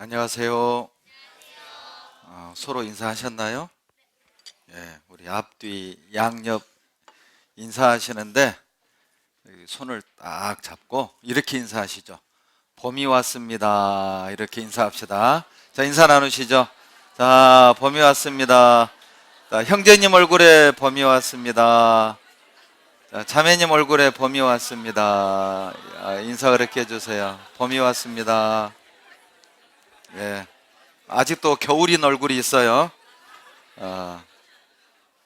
안녕하세요. 서로 인사하셨나요? 예, 우리 앞뒤 양옆 인사하시는데 손을 딱 잡고 이렇게 인사하시죠. 봄이 왔습니다. 이렇게 인사합시다. 자, 인사 나누시죠. 자, 봄이 왔습니다. 자, 형제님 얼굴에 봄이 왔습니다. 자, 자매님 얼굴에 봄이 왔습니다. 인사 그렇게 해주세요. 봄이 왔습니다. 예, 아직도 겨울인 얼굴이 있어요. 어,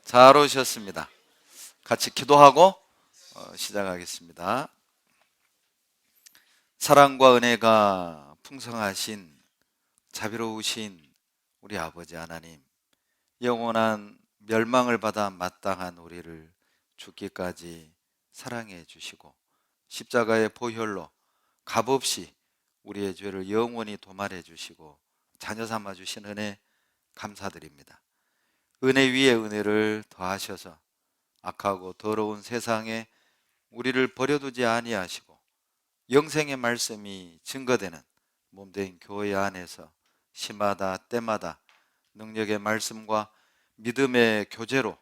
잘 오셨습니다. 같이 기도하고 시작하겠습니다. 사랑과 은혜가 풍성하신 자비로우신 우리 아버지 하나님, 영원한 멸망을 받아 마땅한 우리를 죽기까지 사랑해 주시고 십자가의 보혈로 값없이 우리의 죄를 영원히 도말해 주시고 자녀 삼아 주신 은혜 감사드립니다. 은혜 위에 은혜를 더하셔서 악하고 더러운 세상에 우리를 버려두지 아니하시고 영생의 말씀이 증거되는 몸된 교회 안에서 시마다 때마다 능력의 말씀과 믿음의 교제로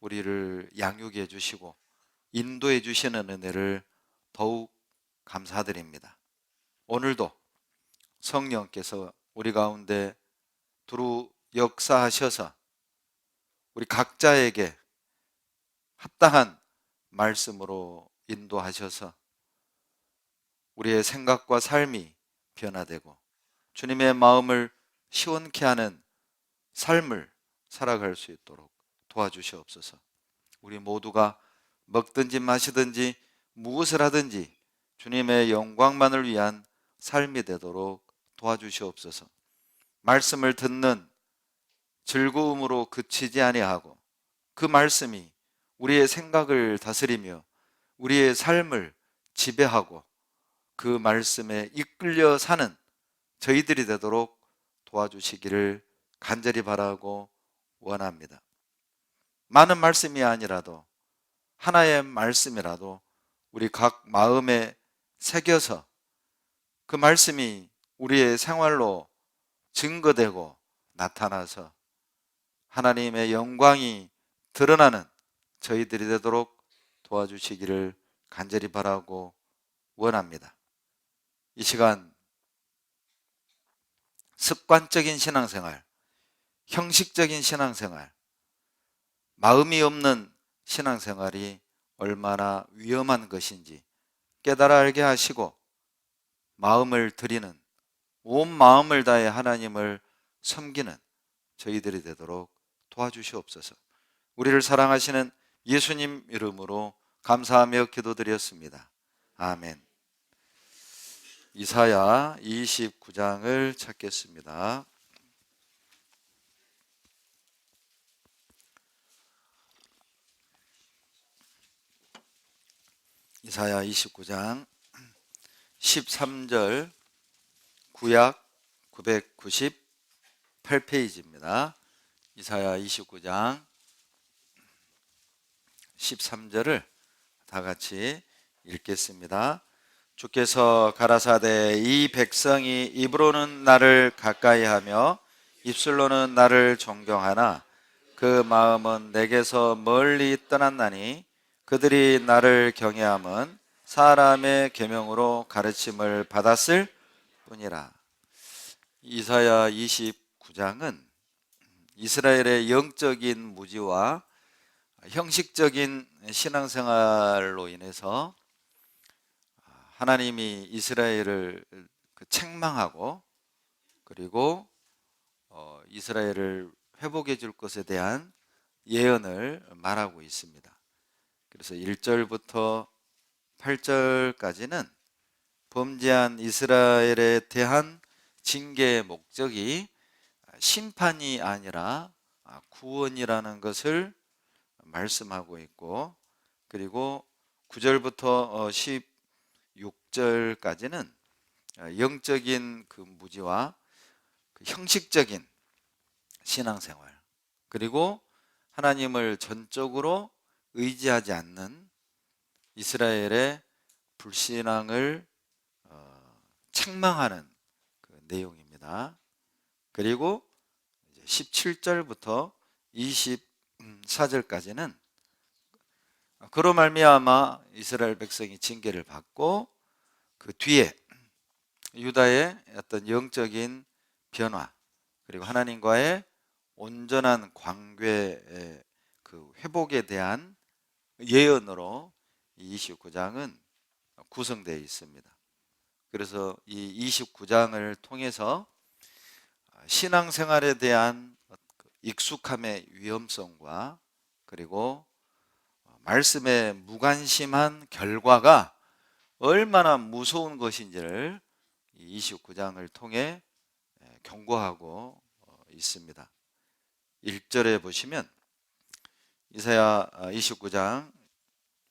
우리를 양육해 주시고 인도해 주시는 은혜를 더욱 감사드립니다. 오늘도 성령께서 우리 가운데 두루 역사하셔서 우리 각자에게 합당한 말씀으로 인도하셔서 우리의 생각과 삶이 변화되고 주님의 마음을 시원케 하는 삶을 살아갈 수 있도록 도와주시옵소서. 우리 모두가 먹든지 마시든지 무엇을 하든지 주님의 영광만을 위한 삶이 되도록 도와주시옵소서. 말씀을 듣는 즐거움으로 그치지 아니하고 그 말씀이 우리의 생각을 다스리며 우리의 삶을 지배하고 그 말씀에 이끌려 사는 저희들이 되도록 도와주시기를 간절히 바라고 원합니다. 많은 말씀이 아니라도 하나의 말씀이라도 우리 각 마음에 새겨서 그 말씀이 우리의 생활로 증거되고 나타나서 하나님의 영광이 드러나는 저희들이 되도록 도와주시기를 간절히 바라고 원합니다. 이 시간 습관적인 신앙생활, 형식적인 신앙생활, 마음이 없는 신앙생활이 얼마나 위험한 것인지 깨달아 알게 하시고 마음을 드리는, 온 마음을 다해 하나님을 섬기는 저희들이 되도록 도와주시옵소서. 우리를 사랑하시는 예수님 이름으로 감사하며 기도드렸습니다. 아멘. 이사야 29장을 찾겠습니다. 이사야 29장 13절, 구약 998페이지입니다. 이사야 29장 13절을 다 같이 읽겠습니다. 주께서 가라사대 이 백성이 입으로는 나를 가까이하며 입술로는 나를 존경하나 그 마음은 내게서 멀리 떠났나니 그들이 나를 경외함은 사람의 계명으로 가르침을 받았을 뿐이라. 이사야 29장은 이스라엘의 영적인 무지와 형식적인 신앙생활로 인해서 하나님이 이스라엘을 책망하고 그리고 이스라엘을 회복해 줄 것에 대한 예언을 말하고 있습니다. 그래서 1절부터 8절까지는 범죄한 이스라엘에 대한 징계의 목적이 심판이 아니라 구원이라는 것을 말씀하고 있고, 그리고 9절부터 16절까지는 영적인 그 무지와 그 형식적인 신앙생활, 그리고 하나님을 전적으로 의지하지 않는 이스라엘의 불신앙을 책망하는 그 내용입니다. 있습니다. 그리고 17절부터 24절까지는 그로 말미암아 이스라엘 백성이 징계를 받고 그 뒤에 유다의 어떤 영적인 변화, 그리고 하나님과의 온전한 관계의 그 회복에 대한 예언으로 이 29장은 구성되어 있습니다. 그래서 이 29장을 통해서 신앙생활에 대한 익숙함의 위험성과 그리고 말씀에 무관심한 결과가 얼마나 무서운 것인지를 이 29장을 통해 경고하고 있습니다. 1절에 보시면 이사야 29장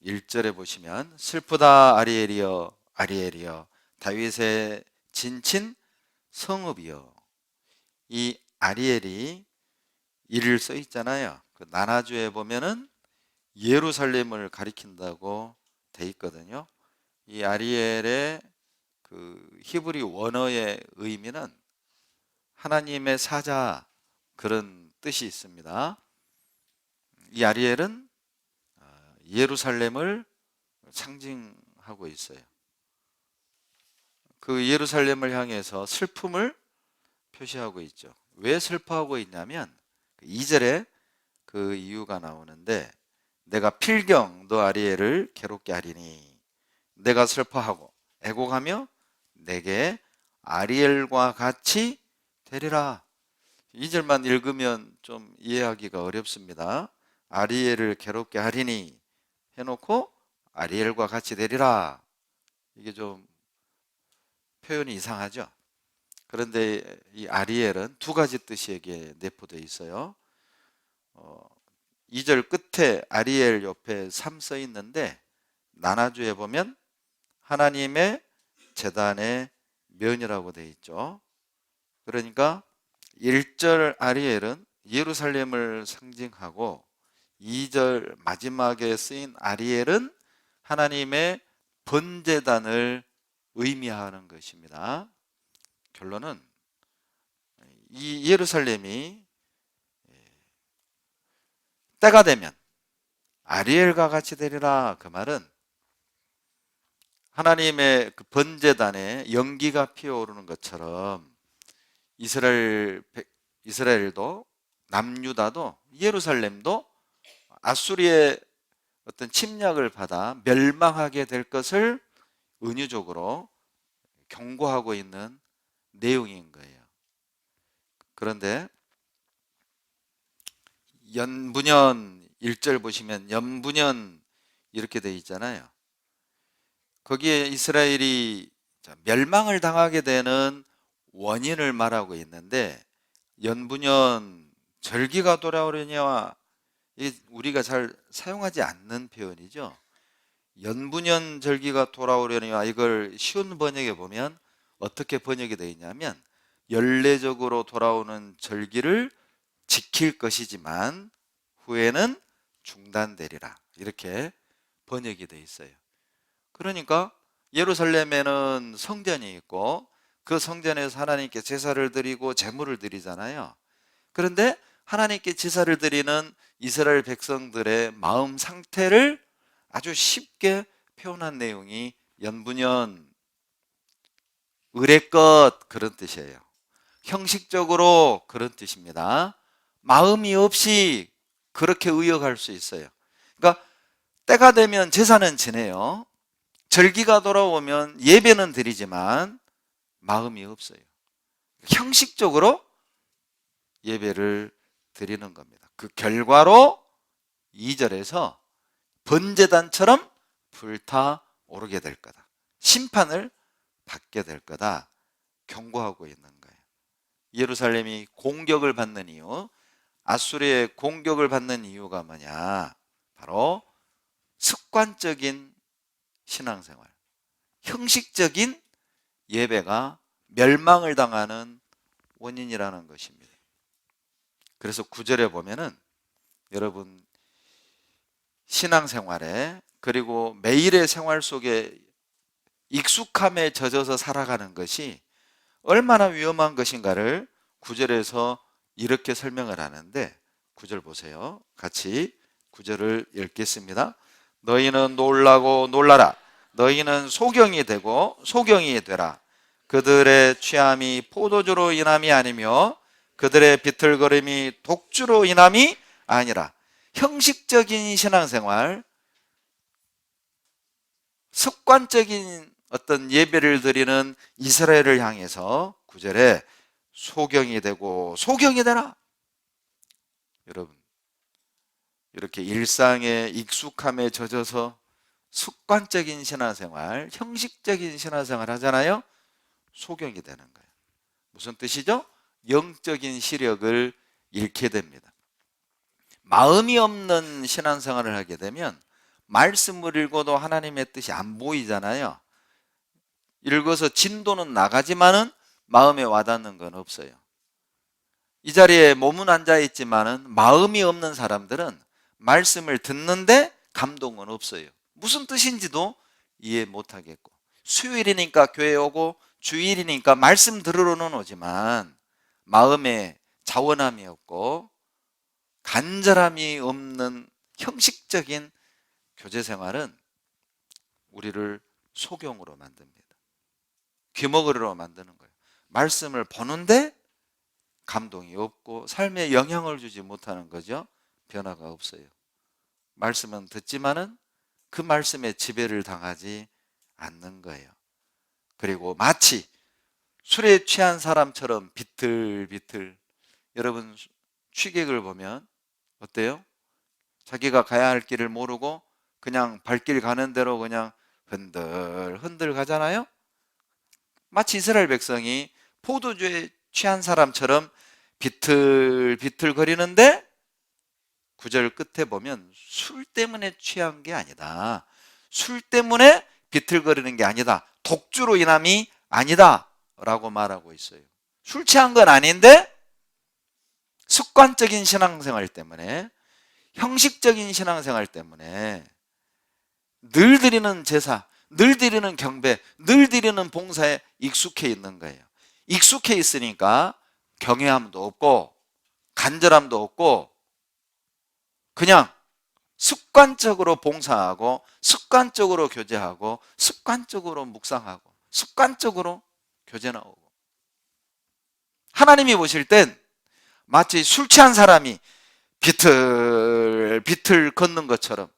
1절에 보시면 슬프다 아리엘이여 아리엘이여 다윗의 진친 성읍이여. 이 아리엘이 이를 써 있잖아요. 그 나나주에 보면은 예루살렘을 가리킨다고 돼 있거든요. 이 아리엘의 그 히브리 원어의 의미는 하나님의 사자, 그런 뜻이 있습니다. 이 아리엘은 예루살렘을 상징하고 있어요. 그 예루살렘을 향해서 슬픔을 표시하고 있죠. 왜 슬퍼하고 있냐면 2절에 그 이유가 나오는데, 내가 필경 너 아리엘을 괴롭게 하리니 내가 슬퍼하고 애곡하며 내게 아리엘과 같이 되리라. 2절만 읽으면 좀 이해하기가 어렵습니다. 아리엘을 괴롭게 하리니 해놓고 아리엘과 같이 되리라. 이게 좀 표현이 이상하죠. 그런데 이 아리엘은 두 가지 뜻이 여기에 내포되어 있어요. 2절 끝에 아리엘 옆에 3 써 있는데, 나나주에 보면 하나님의 제단의 면이라고 되어 있죠. 그러니까 1절 아리엘은 예루살렘을 상징하고 2절 마지막에 쓰인 아리엘은 하나님의 번제단을 의미하는 것입니다. 결론은 이 예루살렘이 때가 되면 아리엘과 같이 되리라. 그 말은 하나님의 그 번제단에 연기가 피어오르는 것처럼 이스라엘도 남유다도 예루살렘도 아수리의 어떤 침략을 받아 멸망하게 될 것을 은유적으로 경고하고 있는 내용인 거예요. 그런데 연분연 1절 보시면 연분연 이렇게 되어 있잖아요. 거기에 이스라엘이 멸망을 당하게 되는 원인을 말하고 있는데, 연분연 절기가 돌아오려니와, 우리가 잘 사용하지 않는 표현이죠. 연분연 절기가 돌아오려니와, 이걸 쉬운 번역에 보면 어떻게 번역이 되어 있냐면 연례적으로 돌아오는 절기를 지킬 것이지만 후에는 중단되리라, 이렇게 번역이 되어 있어요. 그러니까 예루살렘에는 성전이 있고 그 성전에서 하나님께 제사를 드리고 제물을 드리잖아요. 그런데 하나님께 제사를 드리는 이스라엘 백성들의 마음 상태를 아주 쉽게 표현한 내용이 연분연 의례껏 그런 뜻이에요. 형식적으로 그런 뜻입니다. 마음이 없이 그렇게 의역할 수 있어요. 그러니까 때가 되면 제사는 지내요. 절기가 돌아오면 예배는 드리지만 마음이 없어요. 형식적으로 예배를 드리는 겁니다. 그 결과로 2절에서 번제단처럼 불타오르게 될 거다, 심판을 받게 될 거다 경고하고 있는 거예요. 예루살렘이 공격을 받는 이유, 아수리의 공격을 받는 이유가 뭐냐? 바로 습관적인 신앙생활, 형식적인 예배가 멸망을 당하는 원인이라는 것입니다. 그래서 9절에 보면은 여러분 신앙생활에, 그리고 매일의 생활 속에 익숙함에 젖어서 살아가는 것이 얼마나 위험한 것인가를 9절에서 이렇게 설명을 하는데 9절 보세요. 같이 9절을 읽겠습니다. 너희는 놀라고 놀라라. 너희는 소경이 되고 소경이 되라. 그들의 취함이 포도주로 인함이 아니며 그들의 비틀거림이 독주로 인함이 아니라. 형식적인 신앙생활, 습관적인 어떤 예배를 드리는 이스라엘을 향해서 9절에 소경이 되고 소경이 되라. 여러분, 이렇게 일상의 익숙함에 젖어서 습관적인 신앙생활, 형식적인 신앙생활 하잖아요. 소경이 되는 거예요. 무슨 뜻이죠? 영적인 시력을 잃게 됩니다. 마음이 없는 신앙생활을 하게 되면 말씀을 읽어도 하나님의 뜻이 안 보이잖아요. 읽어서 진도는 나가지만은 마음에 와닿는 건 없어요. 이 자리에 몸은 앉아 있지만은 마음이 없는 사람들은 말씀을 듣는데 감동은 없어요. 무슨 뜻인지도 이해 못 하겠고, 수요일이니까 교회 오고 주일이니까 말씀 들으러는 오지만 마음에 자원함이 없고 간절함이 없는 형식적인 교제 생활은 우리를 소경으로 만듭니다. 귀머거리로 만드는 거예요. 말씀을 보는데 감동이 없고 삶에 영향을 주지 못하는 거죠. 변화가 없어요. 말씀은 듣지만은 그 말씀에 지배를 당하지 않는 거예요. 그리고 마치 술에 취한 사람처럼 비틀비틀. 여러분, 취객을 보면 어때요? 자기가 가야 할 길을 모르고 그냥 발길 가는 대로 그냥 흔들 가잖아요. 마치 이스라엘 백성이 포도주에 취한 사람처럼 비틀비틀 거리는데 9절 끝에 보면 술 때문에 취한 게 아니다. 술 때문에 비틀거리는 게 아니다. 독주로 인함이 아니다 라고 말하고 있어요. 술 취한 건 아닌데 습관적인 신앙생활 때문에, 형식적인 신앙생활 때문에 늘 드리는 제사, 늘 드리는 경배, 늘 드리는 봉사에 익숙해 있는 거예요. 익숙해 있으니까 경외함도 없고 간절함도 없고 그냥 습관적으로 봉사하고 습관적으로 교제하고 습관적으로 묵상하고 습관적으로 교제 나오고. 하나님이 보실 땐 마치 술 취한 사람이 비틀비틀 걷는 것처럼.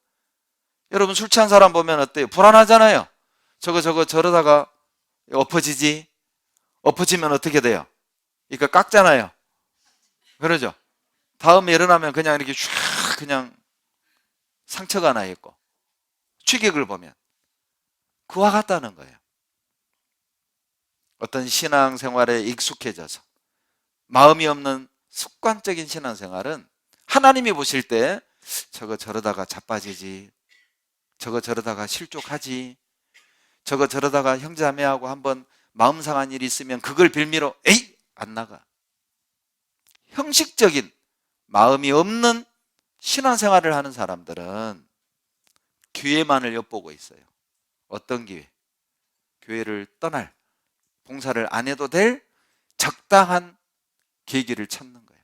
여러분, 술 취한 사람 보면 어때요? 불안하잖아요. 저거 저러다가 엎어지지? 엎어지면 어떻게 돼요? 그러니까 깎잖아요. 그러죠? 다음에 일어나면 그냥 이렇게 쫙 그냥 상처가 나 있고. 취객을 보면 그와 같다는 거예요. 어떤 신앙생활에 익숙해져서 마음이 없는 습관적인 신앙생활은 하나님이 보실 때 저거 저러다가 자빠지지, 저거 저러다가 실족하지, 저거 저러다가 형제자매하고 한번 마음 상한 일이 있으면 그걸 빌미로 에이 안 나가. 형식적인 마음이 없는 신앙생활을 하는 사람들은 기회만을 엿보고 있어요. 어떤 기회? 교회를 떠날, 봉사를 안 해도 될 적당한 계기를 찾는 거예요.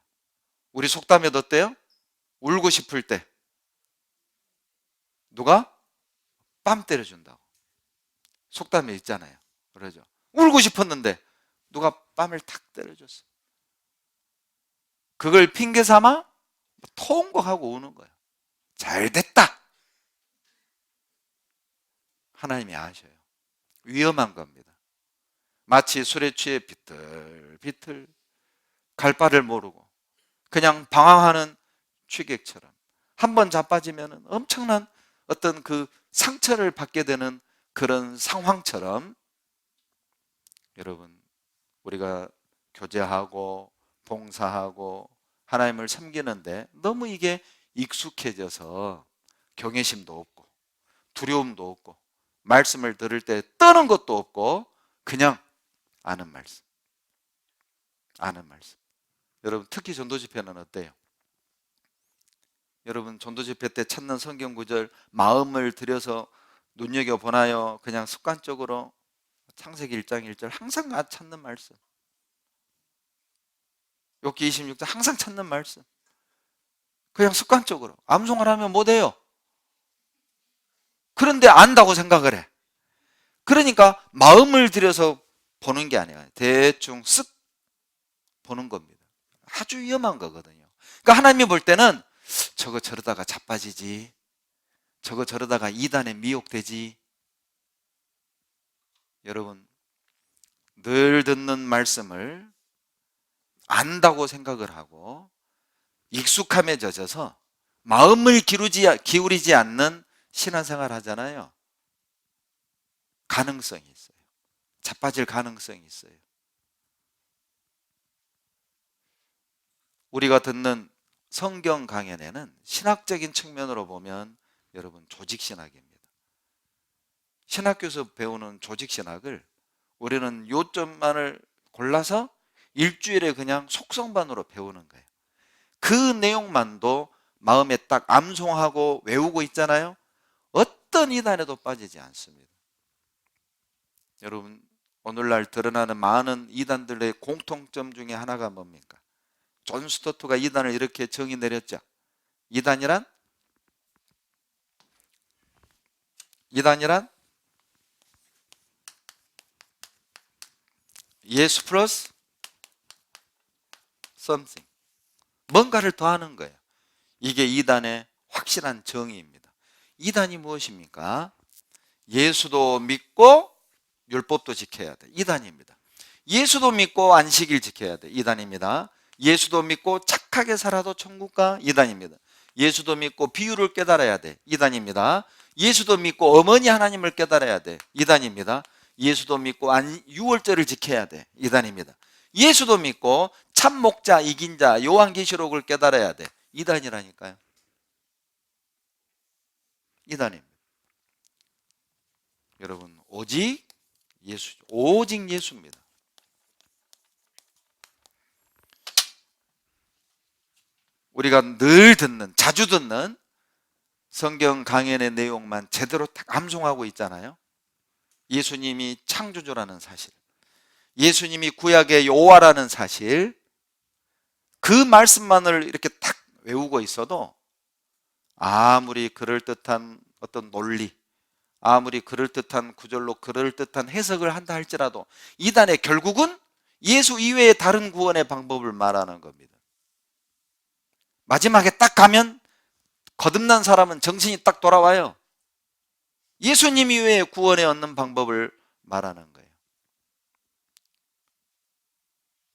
우리 속담에도 어때요? 울고 싶을 때 누가 뺨 때려준다고. 속담에 있잖아요. 그러죠. 울고 싶었는데 누가 뺨을 탁 때려줬어. 그걸 핑계 삼아 통곡하고 우는 거예요. 잘 됐다. 하나님이 아셔요. 위험한 겁니다. 마치 술에 취해 비틀비틀 갈 바를 모르고 그냥 방황하는 취객처럼 한번 자빠지면 엄청난 어떤 그 상처를 받게 되는 그런 상황처럼, 여러분, 우리가 교제하고 봉사하고 하나님을 섬기는데 너무 이게 익숙해져서 경외심도 없고 두려움도 없고 말씀을 들을 때 떠는 것도 없고 그냥 아는 말씀. 여러분, 특히 전도집회는 어때요? 여러분, 전도집회 때 찾는 성경 구절 마음을 들여서 눈여겨보나요? 그냥 습관적으로 창세기 1장 1절 항상 찾는 말씀. 욥기 26장 항상 찾는 말씀. 그냥 습관적으로 암송을 하면 못해요. 그런데 안다고 생각을 해. 그러니까 마음을 들여서 보는 게 아니에요. 대충 쓱 보는 겁니다. 아주 위험한 거거든요. 그러니까 하나님이 볼 때는 저거 저러다가 자빠지지, 저거 저러다가 이단에 미혹되지. 여러분, 늘 듣는 말씀을 안다고 생각을 하고 익숙함에 젖어서 마음을 기울이지 않는 신앙생활 하잖아요. 가능성이 있어요. 자빠질 가능성이 있어요. 우리가 듣는 성경 강연에는 신학적인 측면으로 보면 여러분 조직신학입니다. 신학교에서 배우는 조직신학을 우리는 요점만을 골라서 일주일에 그냥 속성반으로 배우는 거예요. 그 내용만도 마음에 딱 암송하고 외우고 있잖아요. 어떤 이단에도 빠지지 않습니다. 여러분, 오늘날 드러나는 많은 이단들의 공통점 중에 하나가 뭡니까? 존 스토트가 이단을 이렇게 정의 내렸죠. 이단이란 예수 플러스 something, 뭔가를 더하는 거예요. 이게 이단의 확실한 정의입니다. 이단이 무엇입니까? 예수도 믿고 율법도 지켜야 돼. 이단입니다. 예수도 믿고 안식일 지켜야 돼. 이단입니다. 예수도 믿고 착하게 살아도 천국 가. 이단입니다. 예수도 믿고 비유를 깨달아야 돼. 이단입니다. 예수도 믿고 어머니 하나님을 깨달아야 돼. 이단입니다. 예수도 믿고 유월절을 지켜야 돼. 이단입니다. 예수도 믿고 참목자 이긴 자 요한계시록을 깨달아야 돼. 이단이라니까요. 이단입니다. 여러분, 오직 예수, 오직 예수입니다. 우리가 늘 듣는, 자주 듣는 성경 강연의 내용만 제대로 딱 암송하고 있잖아요. 예수님이 창조주라는 사실, 예수님이 구약의 여호와라는 사실, 그 말씀만을 이렇게 딱 외우고 있어도 아무리 그럴듯한 어떤 논리, 아무리 그럴듯한 구절로 그럴듯한 해석을 한다 할지라도 이단의 결국은 예수 이외의 다른 구원의 방법을 말하는 겁니다. 마지막에 딱 가면 거듭난 사람은 정신이 딱 돌아와요. 예수님 이외의 구원에 얻는 방법을 말하는 거예요.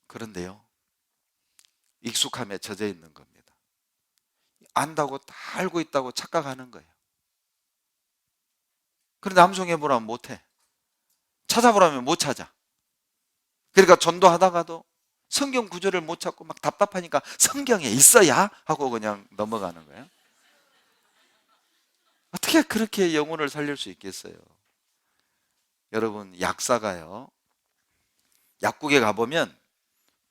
그런데요, 익숙함에 젖어 있는 겁니다. 안다고 다 알고 있다고 착각하는 거예요. 그런데 암송해보라면 못해. 찾아보라면 못 찾아. 그러니까 전도하다가도 성경 구절을 못 찾고 막 답답하니까 성경에 있어야 하고 그냥 넘어가는 거예요. 어떻게 그렇게 영혼을 살릴 수 있겠어요? 여러분, 약사가요, 약국에 가보면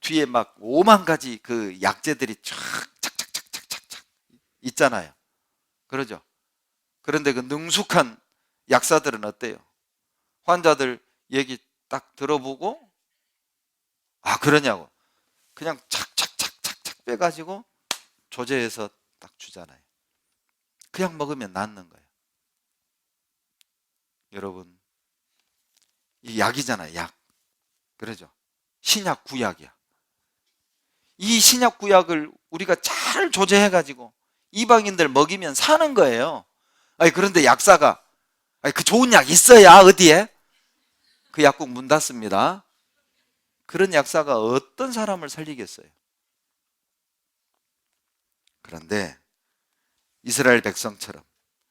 뒤에 막 5만 가지 그 약재들이 착착착착착착 있잖아요. 그러죠? 그런데 그 능숙한 약사들은 어때요? 환자들 얘기 딱 들어보고, 아, 그러냐고. 그냥 착착착착착 빼가지고 조제해서 딱 주잖아요. 그냥 먹으면 낫는 거예요. 여러분, 이 약이잖아요, 약. 그러죠? 신약, 구약이야. 이 신약, 구약을 우리가 잘 조제해가지고 이방인들 먹이면 사는 거예요. 아니, 그런데 약사가, 아니, 그 좋은 약 있어야 어디에? 그 약국 문 닫습니다. 그런 약사가 어떤 사람을 살리겠어요? 그런데 이스라엘 백성처럼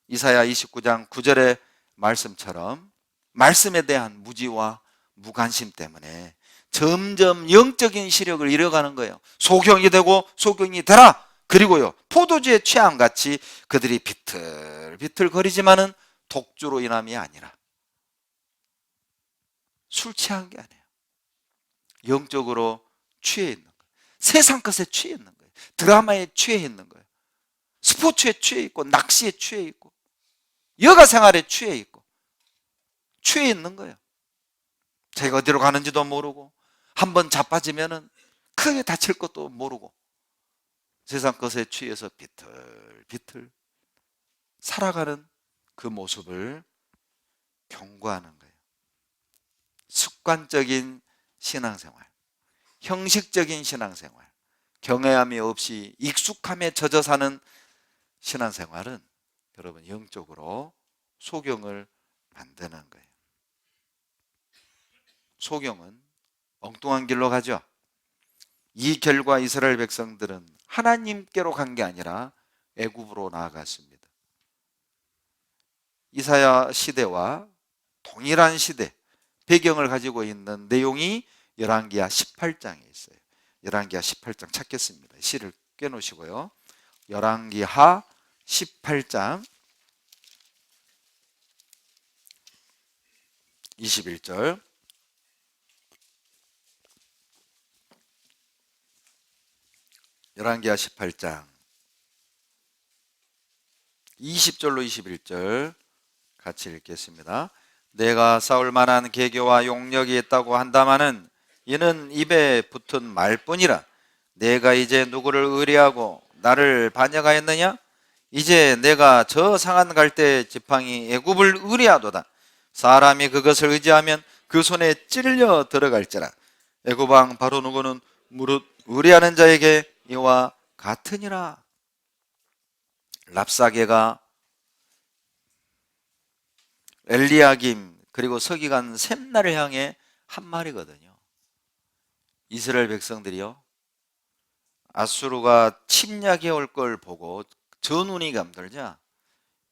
이사야 29장 9절의 말씀처럼 말씀에 대한 무지와 무관심 때문에 점점 영적인 시력을 잃어가는 거예요. 소경이 되고 소경이 되라. 그리고요, 포도주에 취함같이 그들이 비틀비틀 거리지만은 독주로 인함이 아니라, 술 취한 게 아니에요. 영적으로 취해 있는 거예요. 세상 것에 취해 있는 거예요. 드라마에 취해 있는 거예요. 스포츠에 취해 있고, 낚시에 취해 있고, 여가 생활에 취해 있고, 취해 있는 거예요. 자기가 어디로 가는지도 모르고, 한번 자빠지면은 크게 다칠 것도 모르고 세상 것에 취해서 비틀비틀 살아가는 그 모습을 경고하는 거예요. 습관적인 신앙생활, 형식적인 신앙생활, 경외함이 없이 익숙함에 젖어 사는 신앙생활은 여러분 영적으로 소경을 만드는 거예요. 소경은 엉뚱한 길로 가죠. 이 결과 이스라엘 백성들은 하나님께로 간 게 아니라 애굽으로 나아갔습니다. 이사야 시대와 동일한 시대 배경을 가지고 있는 내용이 열왕기하 18장에 있어요. 열왕기하 18장 찾겠습니다. 시를 꿰놓으시고요. 열왕기하 18장 21절 열왕기하 18장 20절로 21절 같이 읽겠습니다. 내가 싸울 만한 계교와 용력이 있다고 한다마는 이는 입에 붙은 말뿐이라. 내가 이제 누구를 의뢰하고 나를 반역하였느냐? 이제 내가 저 상한 갈대 지팡이 애굽을 의뢰하도다. 사람이 그것을 의지하면 그 손에 찔려 들어갈지라. 애굽 왕 바로 누구는 무릇 의뢰하는 자에게 이와 같으니라. 랍사게가 엘리야김 그리고 서기관 셈나를 향해 한 말이거든요. 이스라엘 백성들이요, 아수르가 침략해 올 걸 보고 전운이 감돌자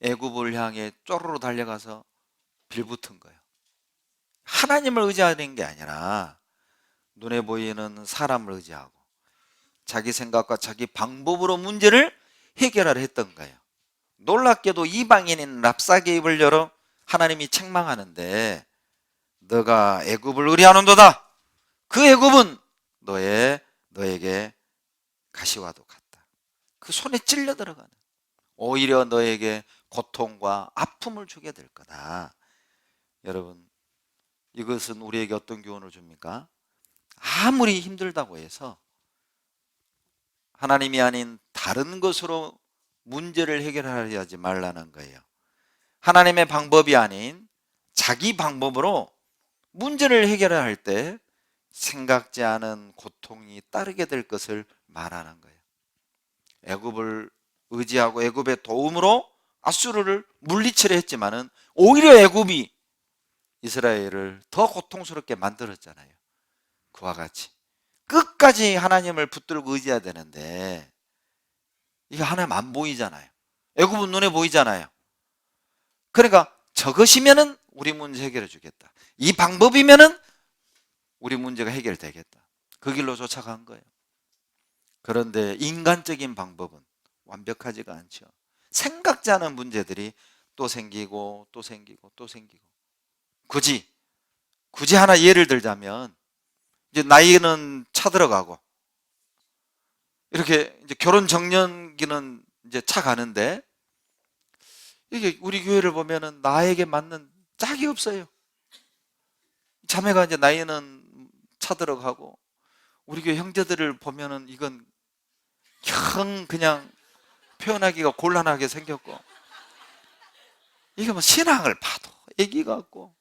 애굽을 향해 쪼르르 달려가서 빌붙은 거예요. 하나님을 의지하는 게 아니라 눈에 보이는 사람을 의지하고 자기 생각과 자기 방법으로 문제를 해결하려 했던 거예요. 놀랍게도 이방인인 랍사게 입을 열어 하나님이 책망하는데, 너가 애굽을 의뢰하는도다. 그 애굽은 너에게 가시와도 같다. 그 손에 찔려 들어가는, 오히려 너에게 고통과 아픔을 주게 될 거다. 여러분, 이것은 우리에게 어떤 교훈을 줍니까? 아무리 힘들다고 해서 하나님이 아닌 다른 것으로 문제를 해결하지 말라는 거예요. 하나님의 방법이 아닌 자기 방법으로 문제를 해결할 때 생각지 않은 고통이 따르게 될 것을 말하는 거예요. 애굽을 의지하고 애굽의 도움으로 아수르를 물리치려 했지만은 오히려 애굽이 이스라엘을 더 고통스럽게 만들었잖아요. 그와 같이 끝까지 하나님을 붙들고 의지해야 되는데 이게 하나님 안 보이잖아요. 애굽은 눈에 보이잖아요. 그러니까 저것이면은 우리 문제 해결해 주겠다. 이 방법이면은 우리 문제가 해결되겠다. 그 길로 쫓아간 거예요. 그런데 인간적인 방법은 완벽하지가 않죠. 생각지 않은 문제들이 또 생기고 또 생기고 또 생기고. 굳이 하나 예를 들자면, 이제 나이는 차들어가고 이렇게 이제 결혼 정년기는 이제 차 가는데, 이게 우리 교회를 보면은 나에게 맞는 짝이 없어요. 자매가 이제 나이는 차들어가고 우리 교회 형제들을 보면은 이건 그냥 표현하기가 곤란하게 생겼고, 이게 뭐 신앙을 봐도 애기 같고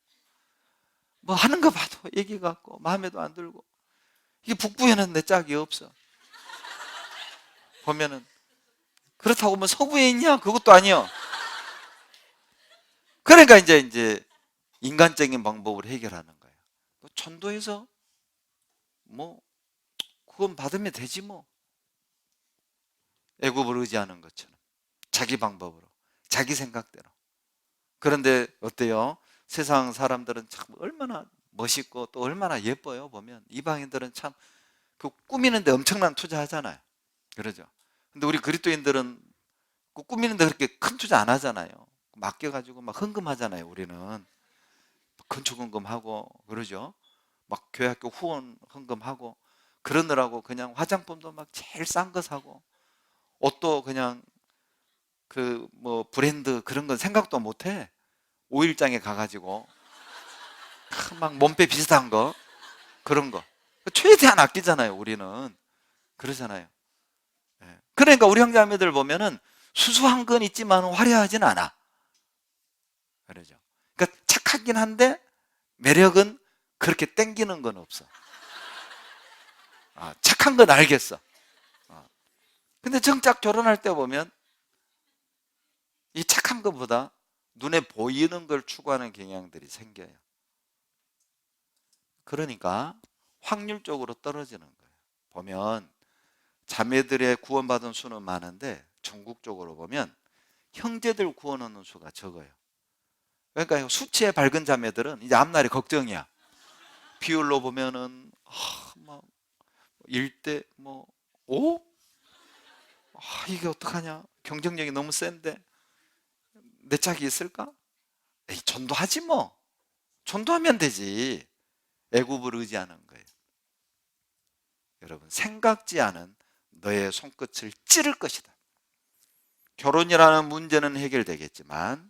뭐 하는 거 봐도 애기 같고 마음에도 안 들고, 이게 북부에는 내 짝이 없어. 보면은 그렇다고 뭐 서부에 있냐? 그것도 아니요. 그러니까 이제 인간적인 방법으로 해결하는 거예요. 전도해서 뭐 그건 받으면 되지 뭐. 애굽을 의지하는 것처럼 자기 방법으로, 자기 생각대로. 그런데 어때요? 세상 사람들은 참 얼마나 멋있고 또 얼마나 예뻐요. 보면 이방인들은 참 그 꾸미는데 엄청난 투자하잖아요. 그러죠. 근데 우리 그리스도인들은 그 꾸미는데 그렇게 큰 투자 안 하잖아요. 맡겨가지고 막 헌금하잖아요. 우리는 건축 헌금하고 그러죠. 막 교회학교 후원 헌금하고 그러느라고 그냥 화장품도 막 제일 싼 거 사고, 옷도 그냥 그 뭐 브랜드 그런 건 생각도 못해. 오일장에 가가지고 막 몸빼 비슷한 거, 그런 거 최대한 아끼잖아요, 우리는. 그러잖아요. 예. 그러니까 우리 형제자매들 보면은 수수한 건 있지만 화려하진 않아. 그러죠. 그러니까 착하긴 한데 매력은 그렇게 땡기는 건 없어. 착한 건 알겠어. 근데 정작 결혼할 때 보면 이 착한 것보다 눈에 보이는 걸 추구하는 경향들이 생겨요. 그러니까 확률적으로 떨어지는 거예요. 보면 자매들의 구원받은 수는 많은데 전국적으로 보면 형제들 구원하는 수가 적어요. 그러니까 수치에 밝은 자매들은 이제 앞날이 걱정이야. 비율로 보면은 막 1대 5? 이게 어떡하냐? 경쟁력이 너무 센데 내 짝이 있을까? 에이, 전도하지 뭐. 전도하면 되지. 애굽을 의지하는 거예요. 여러분, 생각지 않은 너의 손끝을 찌를 것이다. 결혼이라는 문제는 해결되겠지만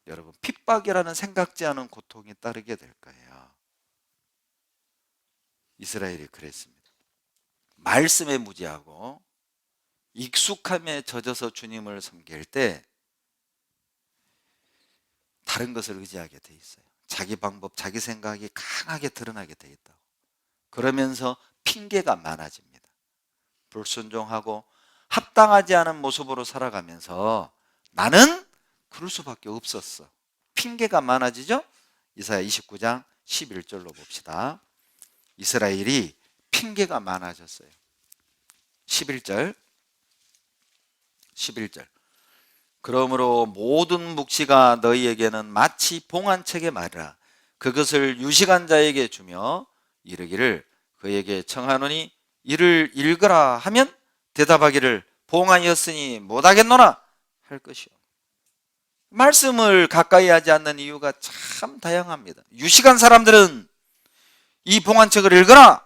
여러분, 핍박이라는 생각지 않은 고통이 따르게 될 거예요. 이스라엘이 그랬습니다. 말씀에 무지하고 익숙함에 젖어서 주님을 섬길 때 다른 것을 의지하게 돼 있어요. 자기 방법, 자기 생각이 강하게 드러나게 돼 있다고. 그러면서 핑계가 많아집니다. 불순종하고 합당하지 않은 모습으로 살아가면서 나는 그럴 수밖에 없었어. 핑계가 많아지죠? 이사야 29장 11절로 봅시다. 이스라엘이 핑계가 많아졌어요. 11절. 그러므로 모든 묵시가 너희에게는 마치 봉안책의 말이라. 그것을 유식한 자에게 주며 이르기를 그에게 청하노니 이를 읽으라 하면 대답하기를 봉안이었으니 못하겠노라 할 것이요. 말씀을 가까이 하지 않는 이유가 참 다양합니다. 유식한 사람들은 이 봉안책을 읽으라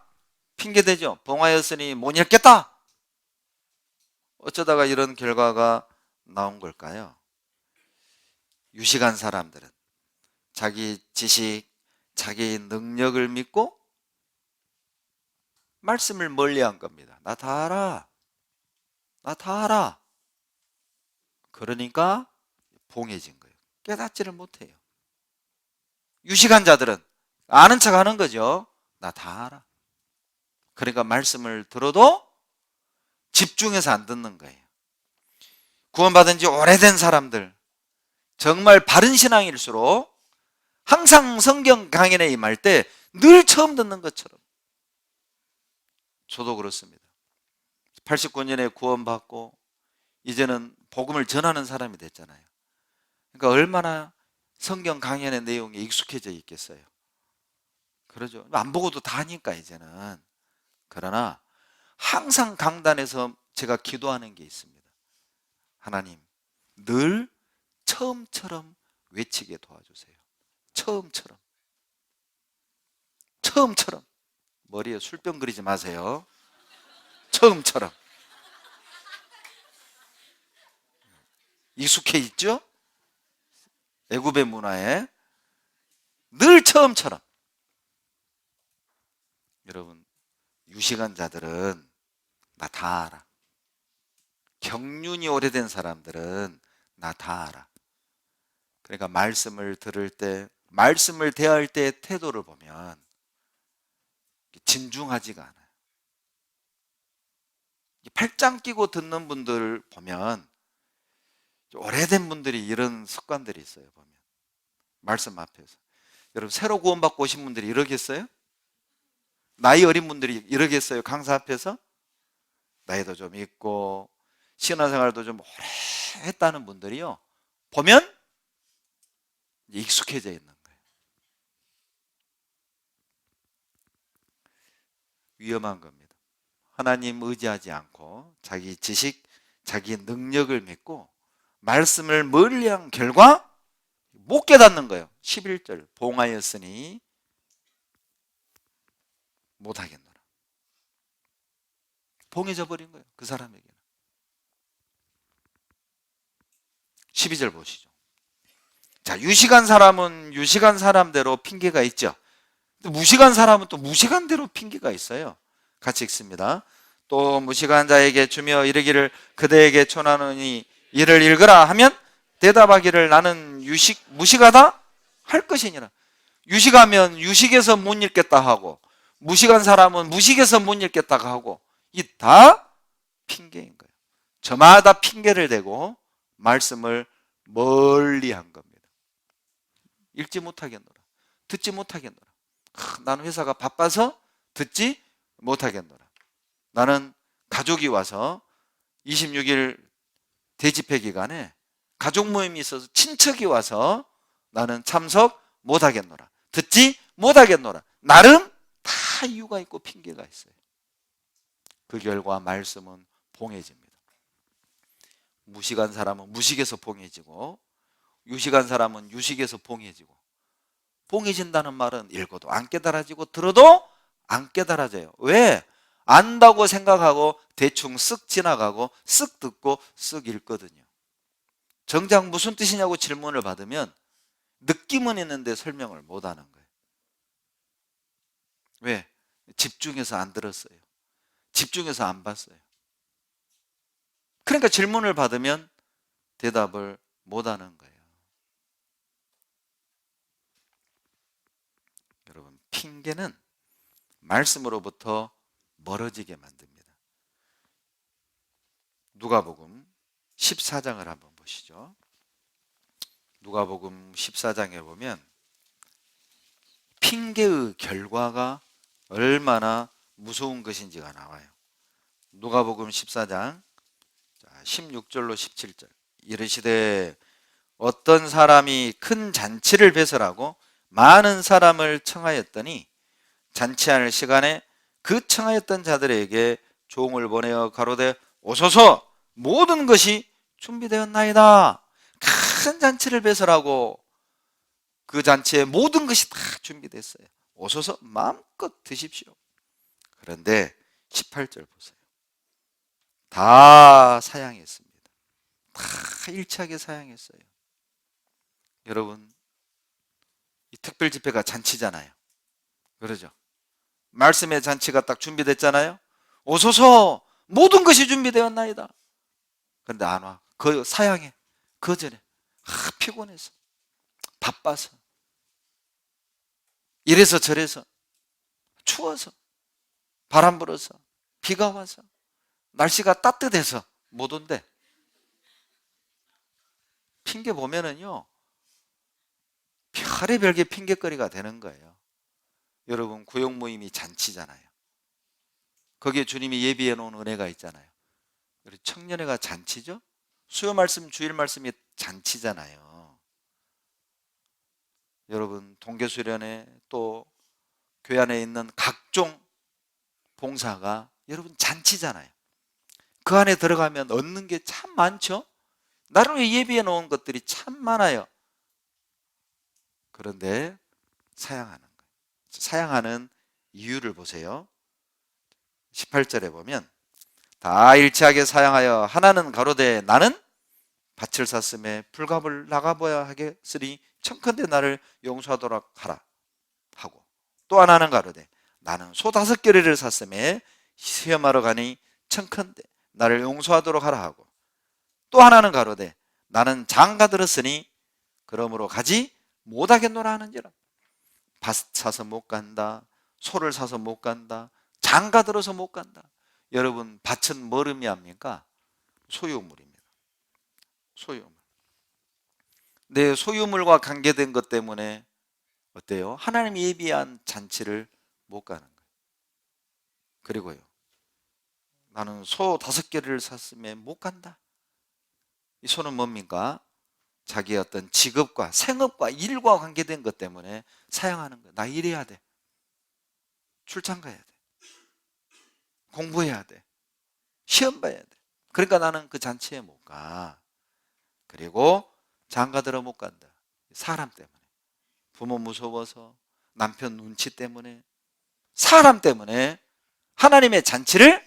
핑계대죠. 봉안이었으니 못 읽겠다. 어쩌다가 이런 결과가 나온 걸까요? 유식한 사람들은 자기 지식, 자기 능력을 믿고 말씀을 멀리한 겁니다. 나 다 알아. 나 다 알아. 그러니까 봉해진 거예요. 깨닫지를 못해요. 유식한 자들은 아는 척 하는 거죠. 나 다 알아. 그러니까 말씀을 들어도 집중해서 안 듣는 거예요. 구원받은 지 오래된 사람들, 정말 바른 신앙일수록 항상 성경 강연에 임할 때 늘 처음 듣는 것처럼. 저도 그렇습니다. 89년에 구원받고 이제는 복음을 전하는 사람이 됐잖아요. 그러니까 얼마나 성경 강연의 내용에 익숙해져 있겠어요. 그러죠. 안 보고도 다 하니까 이제는. 그러나 항상 강단에서 제가 기도하는 게 있습니다. 하나님, 늘 처음처럼 외치게 도와주세요. 처음처럼. 머리에 술병 그리지 마세요. 처음처럼. 익숙해 있죠? 애굽의 문화에 늘 처음처럼. 여러분, 유식한 자들은 나 다 알아. 경륜이 오래된 사람들은 나 다 알아. 그러니까 말씀을 들을 때, 말씀을 대할 때의 태도를 보면 진중하지가 않아요. 팔짱 끼고 듣는 분들 보면 오래된 분들이 이런 습관들이 있어요. 보면 말씀 앞에서. 여러분, 새로 구원받고 오신 분들이 이러겠어요? 나이 어린 분들이 이러겠어요? 강사 앞에서? 나이도 좀 있고 신앙생활도 좀 오래 했다는 분들이요, 보면 익숙해져 있는 거예요. 위험한 겁니다. 하나님 의지하지 않고 자기 지식, 자기 능력을 믿고 말씀을 멀리한 결과 못 깨닫는 거예요. 11절 봉하였으니 못하겠노라. 봉해져 버린 거예요. 그 사람에게는. 12절 보시죠. 자, 유식한 사람은 유식한 사람대로 핑계가 있죠. 무식한 사람은 또 무식한 대로 핑계가 있어요. 같이 읽습니다. 또 무식한 자에게 주며 이르기를 그대에게 초나노니 이를 읽으라 하면 대답하기를 나는 무식하다 할 것이니라. 유식하면 유식에서 못 읽겠다 하고, 무식한 사람은 무식에서 못 읽겠다 하고, 이 다 핑계인 거예요. 저마다 핑계를 대고 말씀을 멀리 한 겁니다. 읽지 못하겠노라, 듣지 못하겠노라. 나는 회사가 바빠서 듣지 못하겠노라. 나는 가족이 와서 26일 대집회 기간에 가족 모임이 있어서 친척이 와서 나는 참석 못하겠노라, 듣지 못하겠노라. 나름 다 이유가 있고 핑계가 있어요. 그 결과 말씀은 봉해집니다. 무식한 사람은 무식에서 봉해지고, 유식한 사람은 유식에서 봉해지고. 봉해진다는 말은 읽어도 안 깨달아지고 들어도 안 깨달아져요. 왜? 안다고 생각하고 대충 쓱 지나가고 쓱 듣고 쓱 읽거든요. 정작 무슨 뜻이냐고 질문을 받으면 느낌은 있는데 설명을 못 하는 거예요. 왜? 집중해서 안 들었어요. 집중해서 안 봤어요. 그러니까 질문을 받으면 대답을 못 하는 거예요. 여러분, 핑계는 말씀으로부터 멀어지게 만듭니다. 누가복음 14장을 한번 보시죠. 누가복음 14장에 보면 핑계의 결과가 얼마나 무서운 것인지가 나와요. 누가복음 14장 16절로 17절. 이르시되 어떤 사람이 큰 잔치를 배설하고 많은 사람을 청하였더니 잔치할 시간에 그 청하였던 자들에게 종을 보내어 가로되 오소서, 모든 것이 준비되었나이다. 큰 잔치를 배설하고 그 잔치에 모든 것이 다 준비됐어요. 오소서, 마음껏 드십시오. 그런데 18절 보세요. 다 사양했습니다. 다 일치하게 사양했어요. 여러분, 이 특별 집회가 잔치잖아요. 그러죠? 말씀의 잔치가 딱 준비됐잖아요. 오소서, 모든 것이 준비되었나이다. 그런데 안 와. 그 사양해. 거절해. 피곤해서, 바빠서, 이래서 저래서, 추워서, 바람 불어서, 비가 와서, 날씨가 따뜻해서 못 온대. 핑계 보면은요, 별의별게 핑계거리가 되는 거예요. 여러분, 구역 모임이 잔치잖아요. 거기에 주님이 예비해 놓은 은혜가 있잖아요. 우리 청년회가 잔치죠? 수요 말씀, 주일 말씀이 잔치잖아요. 여러분, 동계수련회 또 교회 안에 있는 각종 봉사가 여러분 잔치잖아요. 그 안에 들어가면 얻는 게 참 많죠? 나름의 예비해 놓은 것들이 참 많아요. 그런데 사양하는 거예요. 사양하는 이유를 보세요. 18절에 보면 다 일치하게 사양하여 하나는 가로되 나는 밭을 샀음에 풀값을 나가보야 하겠으니 청컨대 나를 용서하도록 하라 하고, 또 하나는 가로되 나는 소 5개를 샀음에 시험하러 가니 청컨대 나를 용서하도록 하라 하고, 또 하나는 가로되 나는 장가 들었으니 그러므로 가지 못하겠노라 하는지라. 밭 사서 못 간다, 소를 사서 못 간다, 장가 들어서 못 간다. 여러분, 밭은 뭘 의미합니까? 소유물입니다. 소유물. 내 소유물과 관계된 것 때문에 어때요? 하나님이 예비한 잔치를 못 가는 거예요. 그리고요, 나는 소 5개를 샀음에 못 간다. 이 소는 뭡니까? 자기의 어떤 직업과 생업과 일과 관계된 것 때문에 사양하는 거예요. 나 일해야 돼, 출장 가야 돼, 공부해야 돼, 시험 봐야 돼. 그러니까 나는 그 잔치에 못 가. 그리고 장가 들어 못 간다. 사람 때문에, 부모 무서워서, 남편 눈치 때문에, 사람 때문에 하나님의 잔치를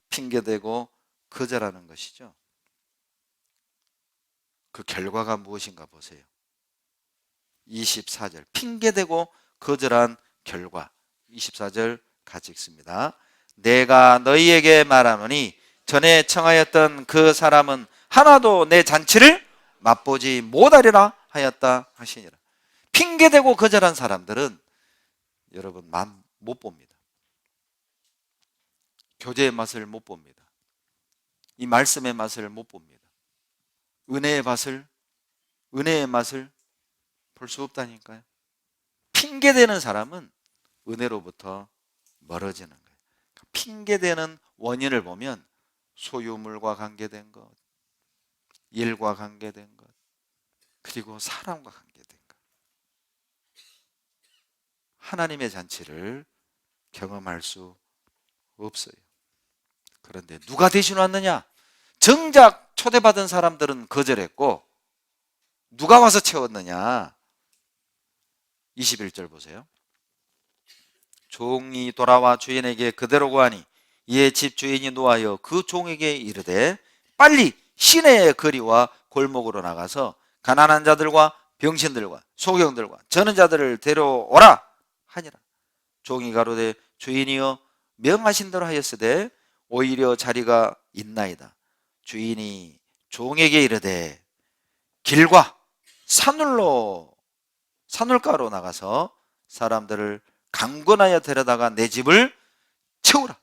핑계대고 거절하는 것이죠. 그 결과가 무엇인가 보세요. 24절. 핑계대고 거절한 결과. 24절 같이 읽습니다. 내가 너희에게 말하노니 전에 청하였던 그 사람은 하나도 내 잔치를 맛보지 못하리라 하였다 하시니라. 핑계대고 거절한 사람들은 여러분 맛 못 봅니다. 교제의 맛을 못 봅니다. 이 말씀의 맛을 못 봅니다. 은혜의 맛을 볼 수 없다니까요. 핑계대는 사람은 은혜로부터 멀어지는 거예요. 핑계대는 원인을 보면 소유물과 관계된 것, 일과 관계된 것, 그리고 사람과 관계된 것. 하나님의 잔치를 경험할 수 없어요. 그런데 누가 대신 왔느냐? 정작 초대받은 사람들은 거절했고 누가 와서 채웠느냐? 21절 보세요. 종이 돌아와 주인에게 그대로 구하니 이에 집 주인이 노하여 그 종에게 이르되 빨리 시내의 거리와 골목으로 나가서 가난한 자들과 병신들과 소경들과 저는 자들을 데려오라 하니라. 종이 가로되 주인이여 명하신 대로 하였으되 오히려 자리가 있나이다. 주인이 종에게 이르되 길과 산울가로 나가서 사람들을 강권하여 데려다가 내 집을 채우라.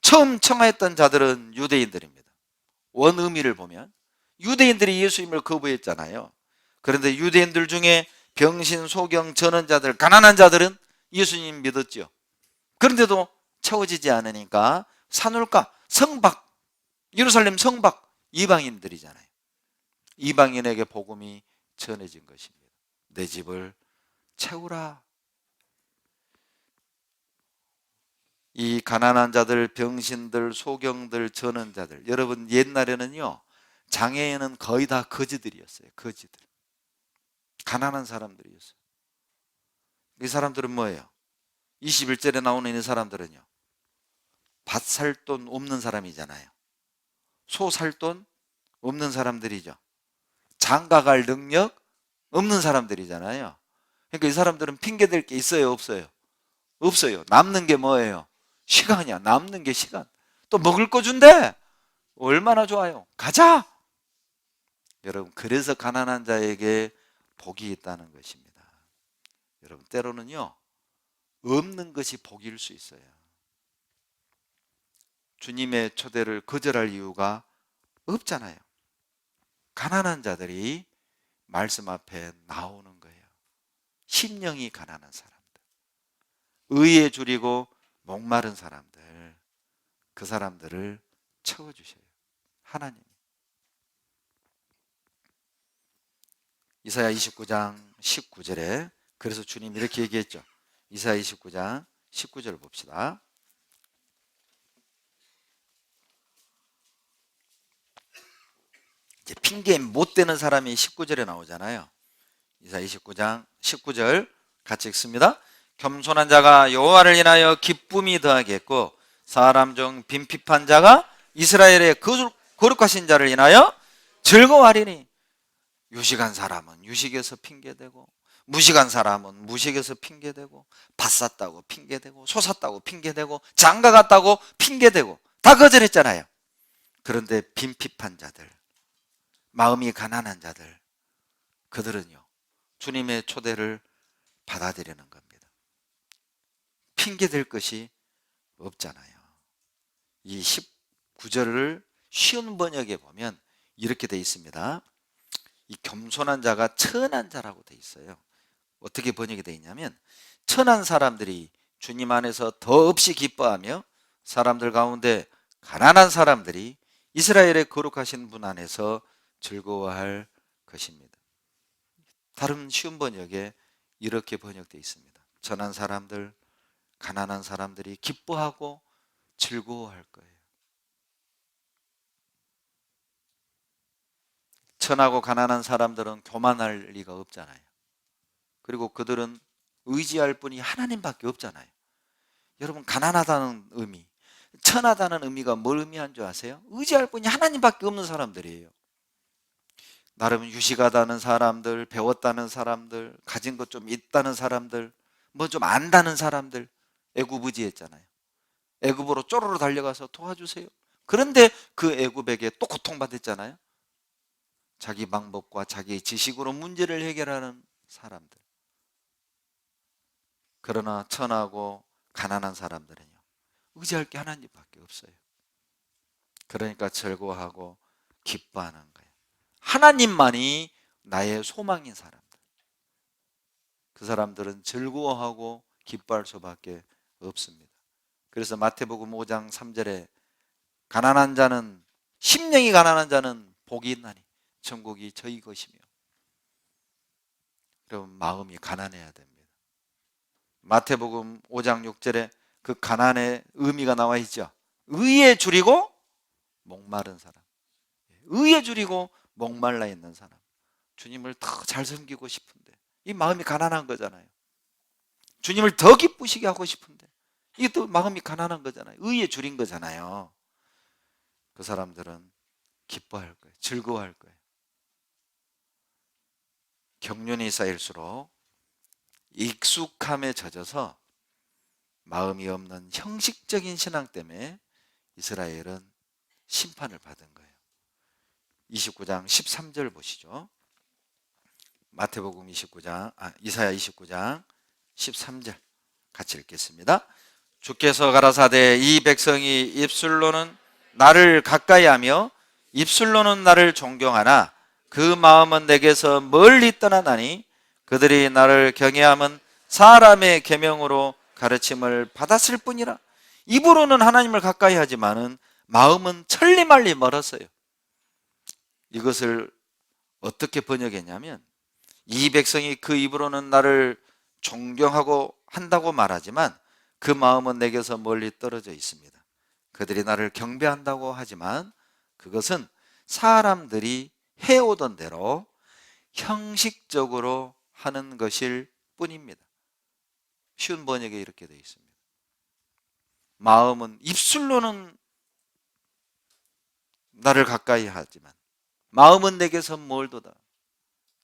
처음 청하였던 자들은 유대인들입니다. 원의미를 보면 유대인들이 예수님을 거부했잖아요. 그런데 유대인들 중에 병신, 소경, 전원자들, 가난한 자들은 예수님 믿었죠. 그런데도 채워지지 않으니까 산울가, 성박, 예루살렘 성박, 이방인들이잖아요. 이방인에게 복음이 전해진 것입니다. 내 집을 채우라. 이 가난한 자들, 병신들, 소경들, 전원자들, 여러분 옛날에는요 장애인은 거의 다 거지들이었어요. 거지들, 가난한 사람들이었어요. 이 사람들은 뭐예요? 21절에 나오는 이 사람들은요 밭 살 돈 없는 사람이잖아요. 소 살 돈 없는 사람들이죠. 장가갈 능력 없는 사람들이잖아요. 그러니까 이 사람들은 핑계댈 게 있어요, 없어요? 없어요. 남는 게 뭐예요? 시간이야. 남는 게 시간. 또 먹을 거 준대. 얼마나 좋아요. 가자. 여러분, 그래서 가난한 자에게 복이 있다는 것입니다. 여러분, 때로는요 없는 것이 복일 수 있어요. 주님의 초대를 거절할 이유가 없잖아요. 가난한 자들이 말씀 앞에 나오는 거예요. 심령이 가난한 사람들, 의에 줄이고 목마른 사람들, 그 사람들을 채워주셔요. 하나님. 이사야 29장 19절에 그래서 주님 이렇게 얘기했죠. 이사야 29장 19절 봅시다. 이제 핑계 못 대는 사람이 19절에 나오잖아요. 이사야 29장 19절 같이 읽습니다. 겸손한 자가 여호와를 인하여 기쁨이 더하겠고 사람 중 빈핍한 자가 이스라엘의 거룩하신 자를 인하여 즐거워하리니. 유식한 사람은 유식에서 핑계대고 무식한 사람은 무식에서 핑계대고 밭 샀다고 핑계대고 소 샀다고 핑계대고 장가 갔다고 핑계대고 다 거절했잖아요. 그런데 빈핍한 자들, 마음이 가난한 자들, 그들은요 주님의 초대를 받아들이는 겁니다. 핑계댈 것이 없잖아요. 이 19절을 쉬운 번역에 보면 이렇게 돼 있습니다. 이 겸손한 자가 천한 자라고 돼 있어요. 어떻게 번역이 돼 있냐면 천한 사람들이 주님 안에서 더없이 기뻐하며 사람들 가운데 가난한 사람들이 이스라엘의 거룩하신 분 안에서 즐거워할 것입니다. 다른 쉬운 번역에 이렇게 번역되어 있습니다. 천한 사람들, 가난한 사람들이 기뻐하고 즐거워할 거예요. 천하고 가난한 사람들은 교만할 리가 없잖아요. 그리고 그들은 의지할 분이 하나님밖에 없잖아요. 여러분, 가난하다는 의미, 천하다는 의미가 뭘 의미한 줄 아세요? 의지할 분이 하나님밖에 없는 사람들이에요. 나름 유식하다는 사람들, 배웠다는 사람들, 가진 것 좀 있다는 사람들, 뭐 좀 안다는 사람들 애구부지했잖아요. 애굽으로 쪼르르 달려가서 도와주세요. 그런데 그 애굽에게 또 고통받았잖아요. 자기 방법과 자기 지식으로 문제를 해결하는 사람들. 그러나 천하고 가난한 사람들은요, 의지할 게 하나님밖에 없어요. 그러니까 즐거워하고 기뻐하는 거예요. 하나님만이 나의 소망인 사람들. 그 사람들은 즐거워하고 기뻐할 수밖에 없습니다. 그래서 마태복음 5장 3절에 가난한 자는, 심령이 가난한 자는 복이 있나니 천국이 저희 것이며. 여러분, 마음이 가난해야 됩니다. 마태복음 5장 6절에 그 가난의 의미가 나와 있죠. 의에 줄이고 목마른 사람, 의에 줄이고 목말라 있는 사람, 주님을 더 잘 섬기고 싶은데 이 마음이 가난한 거잖아요. 주님을 더 기쁘시게 하고 싶은데 이게 또 마음이 가난한 거잖아요. 의에 줄인 거잖아요. 그 사람들은 기뻐할 거예요. 즐거워할 거예요. 경륜이 쌓일수록 익숙함에 젖어서 마음이 없는 형식적인 신앙 때문에 이스라엘은 심판을 받은 거예요. 29장 13절 보시죠. 마태복음 29장, 이사야 29장 13절 같이 읽겠습니다. 주께서 가라사대 이 백성이 입술로는 나를 가까이하며 입술로는 나를 존경하나 그 마음은 내게서 멀리 떠나나니 그들이 나를 경외함은 사람의 계명으로 가르침을 받았을 뿐이라. 입으로는 하나님을 가까이 하지만은 마음은 천리말리 멀었어요. 이것을 어떻게 번역했냐면, 이 백성이 그 입으로는 나를 존경하고 한다고 말하지만 그 마음은 내게서 멀리 떨어져 있습니다. 그들이 나를 경배한다고 하지만 그것은 사람들이 해오던 대로 형식적으로 하는 것일 뿐입니다. 쉬운 번역에 이렇게 되어 있습니다. 마음은 입술로는 나를 가까이 하지만 마음은 내게서 멀도다.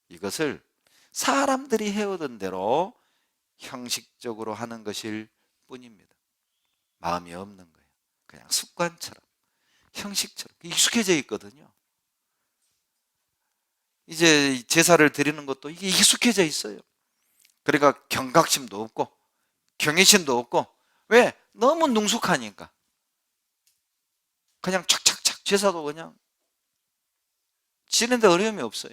이것을 사람들이 해오던 대로 형식적으로 하는 것일 뿐입니다. 마음이 없는 거예요. 그냥 습관처럼, 형식처럼 익숙해져 있거든요. 이제 제사를 드리는 것도 이게 익숙해져 있어요. 그러니까 경각심도 없고 경외심도 없고. 왜? 너무 능숙하니까. 그냥 착착착 제사도 그냥 지는데 어려움이 없어요.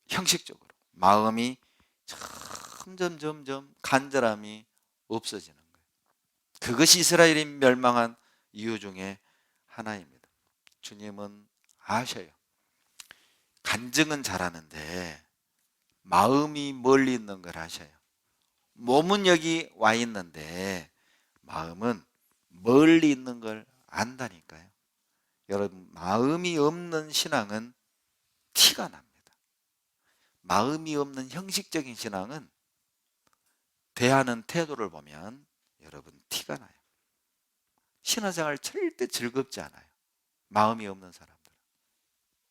형식적으로. 마음이 점점 간절함이 없어지는 거예요. 그것이 이스라엘이 멸망한 이유 중에 하나입니다. 주님은 아셔요. 간증은 잘하는데 마음이 멀리 있는 걸 아셔요. 몸은 여기 와 있는데 마음은 멀리 있는 걸 안다니까요. 여러분, 마음이 없는 신앙은 티가 납니다. 마음이 없는 형식적인 신앙은 대하는 태도를 보면 여러분 티가 나요. 신앙생활 절대 즐겁지 않아요. 마음이 없는 사람들은.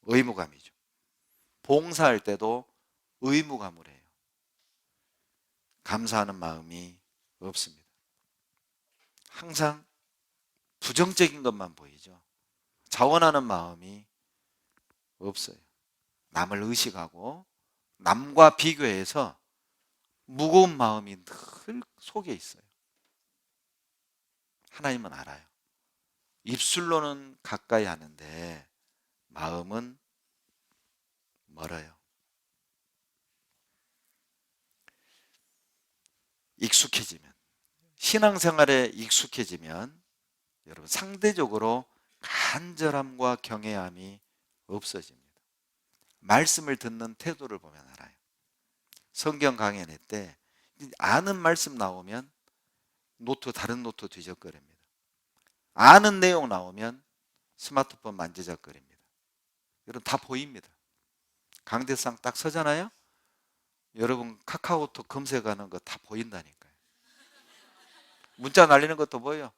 의무감이죠. 봉사할 때도 의무감을 해요. 감사하는 마음이 없습니다. 항상 부정적인 것만 보이죠. 자원하는 마음이 없어요. 남을 의식하고 남과 비교해서 무거운 마음이 늘 속에 있어요. 하나님은 알아요. 입술로는 가까이 하는데 마음은 멀어요. 익숙해지면, 신앙생활에 익숙해지면 여러분 상대적으로 간절함과 경외함이 없어집니다. 말씀을 듣는 태도를 보면 알아요. 성경 강연회 때 아는 말씀 나오면 다른 노트 뒤적거립니다. 아는 내용 나오면 스마트폰 만지작거립니다. 여러분 다 보입니다. 강대상 딱 서잖아요. 여러분 카카오톡 검색하는 거 다 보인다니까요. 문자 날리는 것도 보여요.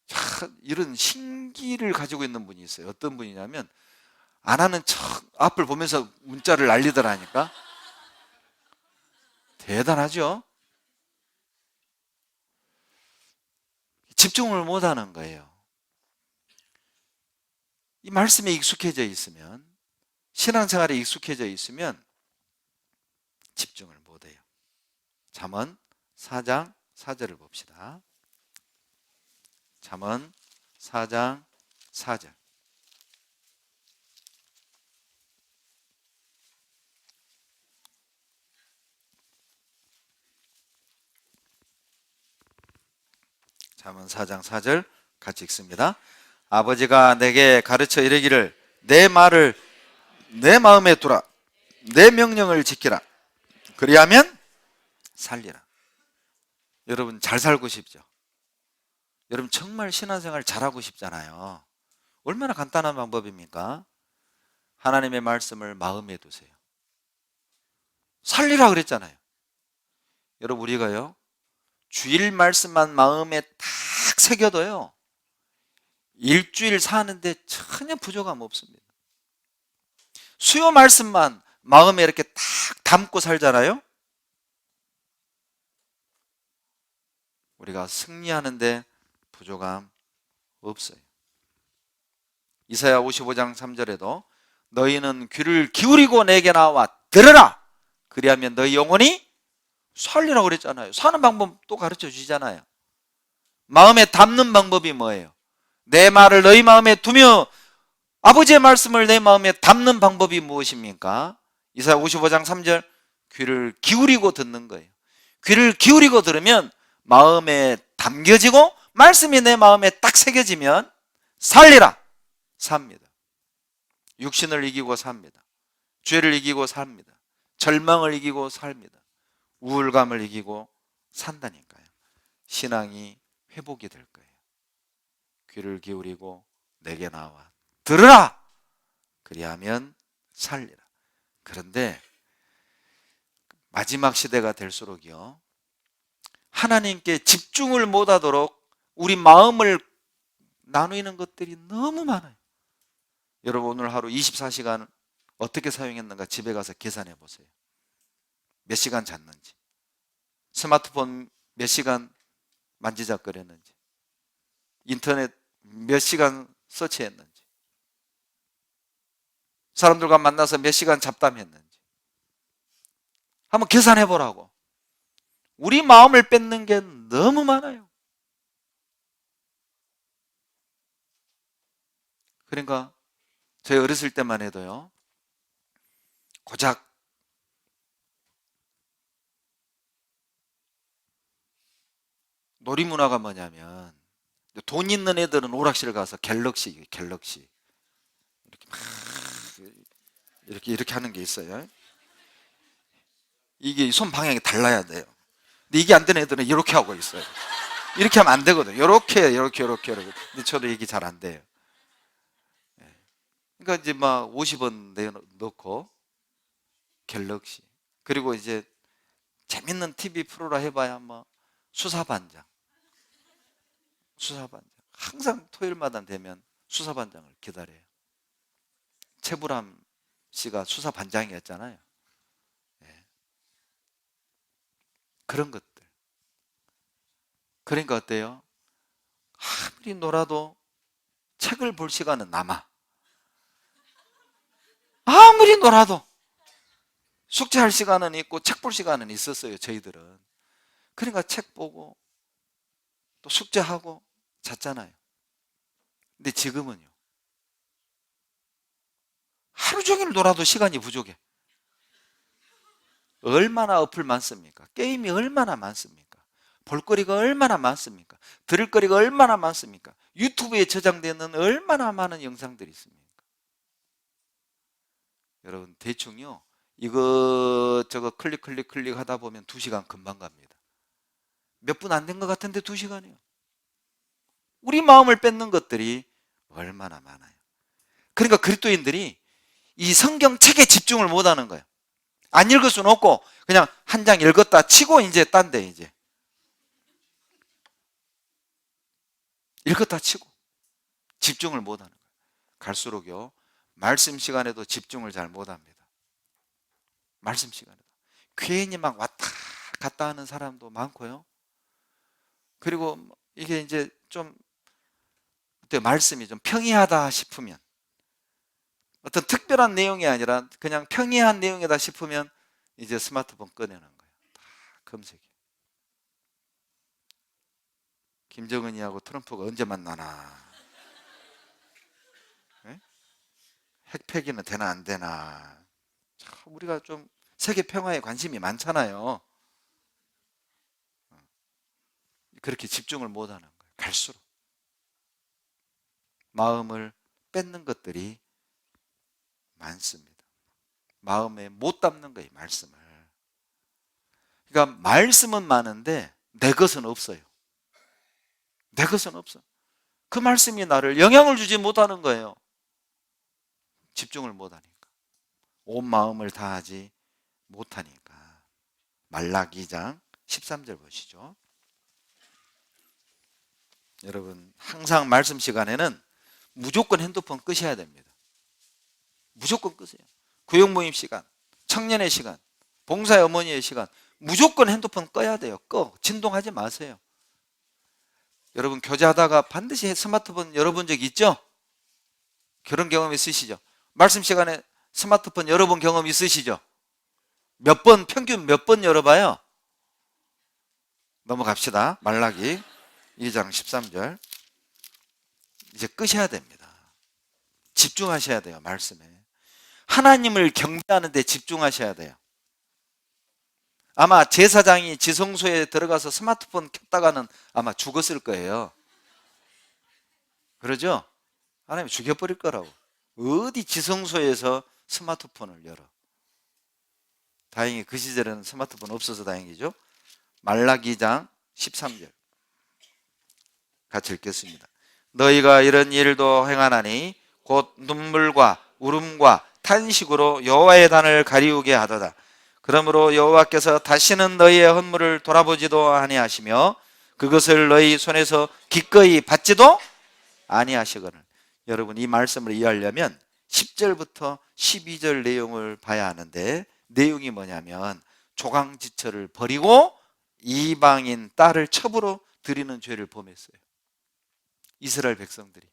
참 이런 신기를 가지고 있는 분이 있어요. 어떤 분이냐면 안 하는 척 앞을 보면서 문자를 날리더라니까. 대단하죠? 집중을 못하는 거예요. 이 말씀에 익숙해져 있으면, 신앙생활에 익숙해져 있으면 집중을 못해요. 잠언 4장 4절을 봅시다. 잠언 4장 4절. 잠언 4장 4절 같이 읽습니다. 아버지가 내게 가르쳐 이르기를 내 말을 내 마음에 두라. 내 명령을 지키라. 그리하면 살리라. 여러분 잘 살고 싶죠? 여러분 정말 신앙생활 잘하고 싶잖아요. 얼마나 간단한 방법입니까? 하나님의 말씀을 마음에 두세요. 살리라 그랬잖아요. 여러분 우리가요, 주일 말씀만 마음에 딱 새겨둬요, 일주일 사는데 전혀 부족함 없습니다. 수요 말씀만 마음에 이렇게 딱 담고 살잖아요. 우리가 승리하는데 부족함 없어요. 이사야 55장 3절에도 너희는 귀를 기울이고 내게 나와 들으라. 그리하면 너희 영혼이 살리라고 그랬잖아요. 사는 방법 또 가르쳐 주시잖아요. 마음에 담는 방법이 뭐예요? 내 말을 너희 마음에 두며 아버지의 말씀을 내 마음에 담는 방법이 무엇입니까? 이사야 55장 3절, 귀를 기울이고 듣는 거예요. 귀를 기울이고 들으면 마음에 담겨지고 말씀이 내 마음에 딱 새겨지면 살리라, 삽니다. 육신을 이기고 삽니다. 죄를 이기고 삽니다. 절망을 이기고 삽니다. 우울감을 이기고 산다니까요. 신앙이 회복이 될 거예요. 귀를 기울이고 내게 나와 들으라. 그리하면 살리라. 그런데 마지막 시대가 될수록요, 하나님께 집중을 못하도록 우리 마음을 나누는 것들이 너무 많아요. 여러분 오늘 하루 24시간 어떻게 사용했는가 집에 가서 계산해 보세요. 몇 시간 잤는지, 스마트폰 몇 시간 만지작거렸는지, 인터넷 몇 시간 서치했는지, 사람들과 만나서 몇 시간 잡담했는지 한번 계산해 보라고. 우리 마음을 뺏는 게 너무 많아요. 그러니까 저희 어렸을 때만 해도요, 고작 놀이문화가 뭐냐면, 돈 있는 애들은 오락실 가서 갤럭시 이렇게 막 이렇게 하는 게 있어요. 이게 손 방향이 달라야 돼요. 근데 이게 안 되는 애들은 이렇게 하고 있어요. 이렇게 하면 안 되거든요. 이렇게. 근데 저도 이게 잘 안 돼요. 그러니까 이제 막 50원 넣고 갤럭시, 그리고 이제 재밌는 TV 프로라 해봐야 뭐 수사반장. 항상 토요일마다 되면 수사반장을 기다려요. 최불암 씨가 수사반장이었잖아요. 네. 그런 것들. 그러니까 어때요? 아무리 놀아도 책을 볼 시간은 남아. 아무리 놀아도 숙제할 시간은 있고 책 볼 시간은 있었어요, 저희들은. 그러니까 책 보고 또 숙제하고 잤잖아요. 근데 지금은요, 하루 종일 놀아도 시간이 부족해. 얼마나 어플 많습니까? 게임이 얼마나 많습니까? 볼거리가 얼마나 많습니까? 들을 거리가 얼마나 많습니까? 유튜브에 저장되는 얼마나 많은 영상들이 있습니까? 여러분 대충요, 이것저것 클릭 하다 보면 2시간 금방 갑니다. 몇 분 안 된 것 같은데 2시간이요. 우리 마음을 뺏는 것들이 얼마나 많아요. 그러니까 그리스도인들이 이 성경책에 집중을 못하는 거예요. 안 읽을 수는 없고 그냥 한 장 읽었다 치고 이제 딴 데 이제 읽었다 치고 집중을 못하는 거예요. 갈수록요, 말씀 시간에도 집중을 잘 못합니다. 말씀 시간에도 괜히 막 왔다 갔다 하는 사람도 많고요. 그리고 이게 이제 좀 말씀이 좀 평이하다 싶으면, 어떤 특별한 내용이 아니라 그냥 평이한 내용이다 싶으면 이제 스마트폰 꺼내는 거예요. 다 검색해. 김정은이하고 트럼프가 언제 만나나, 네? 핵폐기는 되나 안 되나. 참 우리가 좀 세계 평화에 관심이 많잖아요. 그렇게 집중을 못하는 거예요. 갈수록 마음을 뺏는 것들이 많습니다. 마음에 못 담는 거예요, 말씀을. 그러니까 말씀은 많은데 내 것은 없어요. 내 것은 없어. 그 말씀이 나를 영향을 주지 못하는 거예요. 집중을 못하니까. 온 마음을 다하지 못하니까. 말라기 2장 13절 보시죠. 여러분, 항상 말씀 시간에는 무조건 핸드폰 끄셔야 됩니다. 무조건 끄세요. 구역 모임 시간, 청년의 시간, 봉사의 어머니의 시간, 무조건 핸드폰 꺼야 돼요. 진동하지 마세요. 여러분, 교제하다가 반드시 스마트폰 열어본 적 있죠? 그런 경험 있으시죠? 말씀 시간에 스마트폰 열어본 경험 있으시죠? 평균 몇 번 열어봐요? 넘어갑시다. 말라기 2장 13절. 이제 끄셔야 됩니다. 집중하셔야 돼요, 말씀에. 하나님을 경배하는 데 집중하셔야 돼요. 아마 제사장이 지성소에 들어가서 스마트폰 켰다가는 아마 죽었을 거예요. 그러죠? 하나님 죽여버릴 거라고. 어디 지성소에서 스마트폰을 열어. 다행히 그 시절에는 스마트폰 없어서 다행이죠. 말라기 2장 13절 같이 읽겠습니다. 너희가 이런 일도 행하나니 곧 눈물과 울음과 탄식으로 여호와의 단을 가리우게 하도다. 그러므로 여호와께서 다시는 너희의 헌물을 돌아보지도 아니하시며 그것을 너희 손에서 기꺼이 받지도 아니하시거늘. 여러분, 이 말씀을 이해하려면 10절부터 12절 내용을 봐야 하는데, 내용이 뭐냐면 조강지처를 버리고 이방인 딸을 첩으로 드리는 죄를 범했어요. 이스라엘 백성들이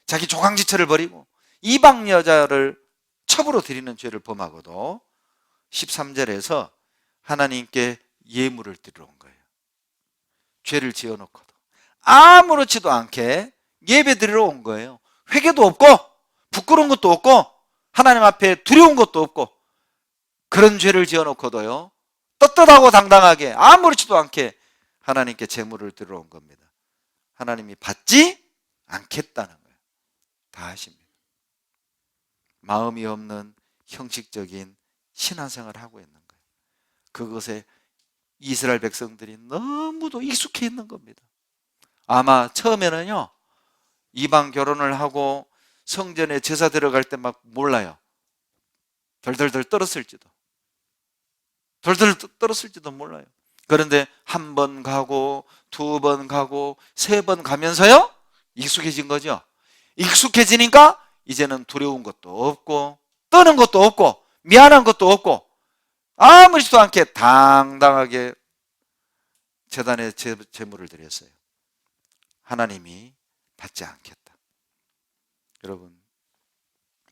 자기 조강지처를 버리고 이방 여자를 첩으로 드리는 죄를 범하고도 13절에서 하나님께 예물을 드리러 온 거예요. 죄를 지어놓고도 아무렇지도 않게 예배 드리러 온 거예요. 회개도 없고 부끄러운 것도 없고 하나님 앞에 두려운 것도 없고, 그런 죄를 지어놓고도요, 떳떳하고 당당하게 아무렇지도 않게 하나님께 제물을 드리러 온 겁니다. 하나님이 받지 않겠다는 거예요. 다 하십니다. 마음이 없는 형식적인 신앙생활을 하고 있는 거예요. 그것에 이스라엘 백성들이 너무도 익숙해 있는 겁니다. 아마 처음에는요, 이방 결혼을 하고 성전에 제사 들어갈 때 막 몰라요. 덜덜덜 떨었을지도 몰라요. 그런데 한 번 가고 두 번 가고 세 번 가면서요, 익숙해진 거죠. 익숙해지니까 이제는 두려운 것도 없고 떠는 것도 없고 미안한 것도 없고 아무렇지도 않게 당당하게 제단에 제물을 드렸어요. 하나님이 받지 않겠다. 여러분,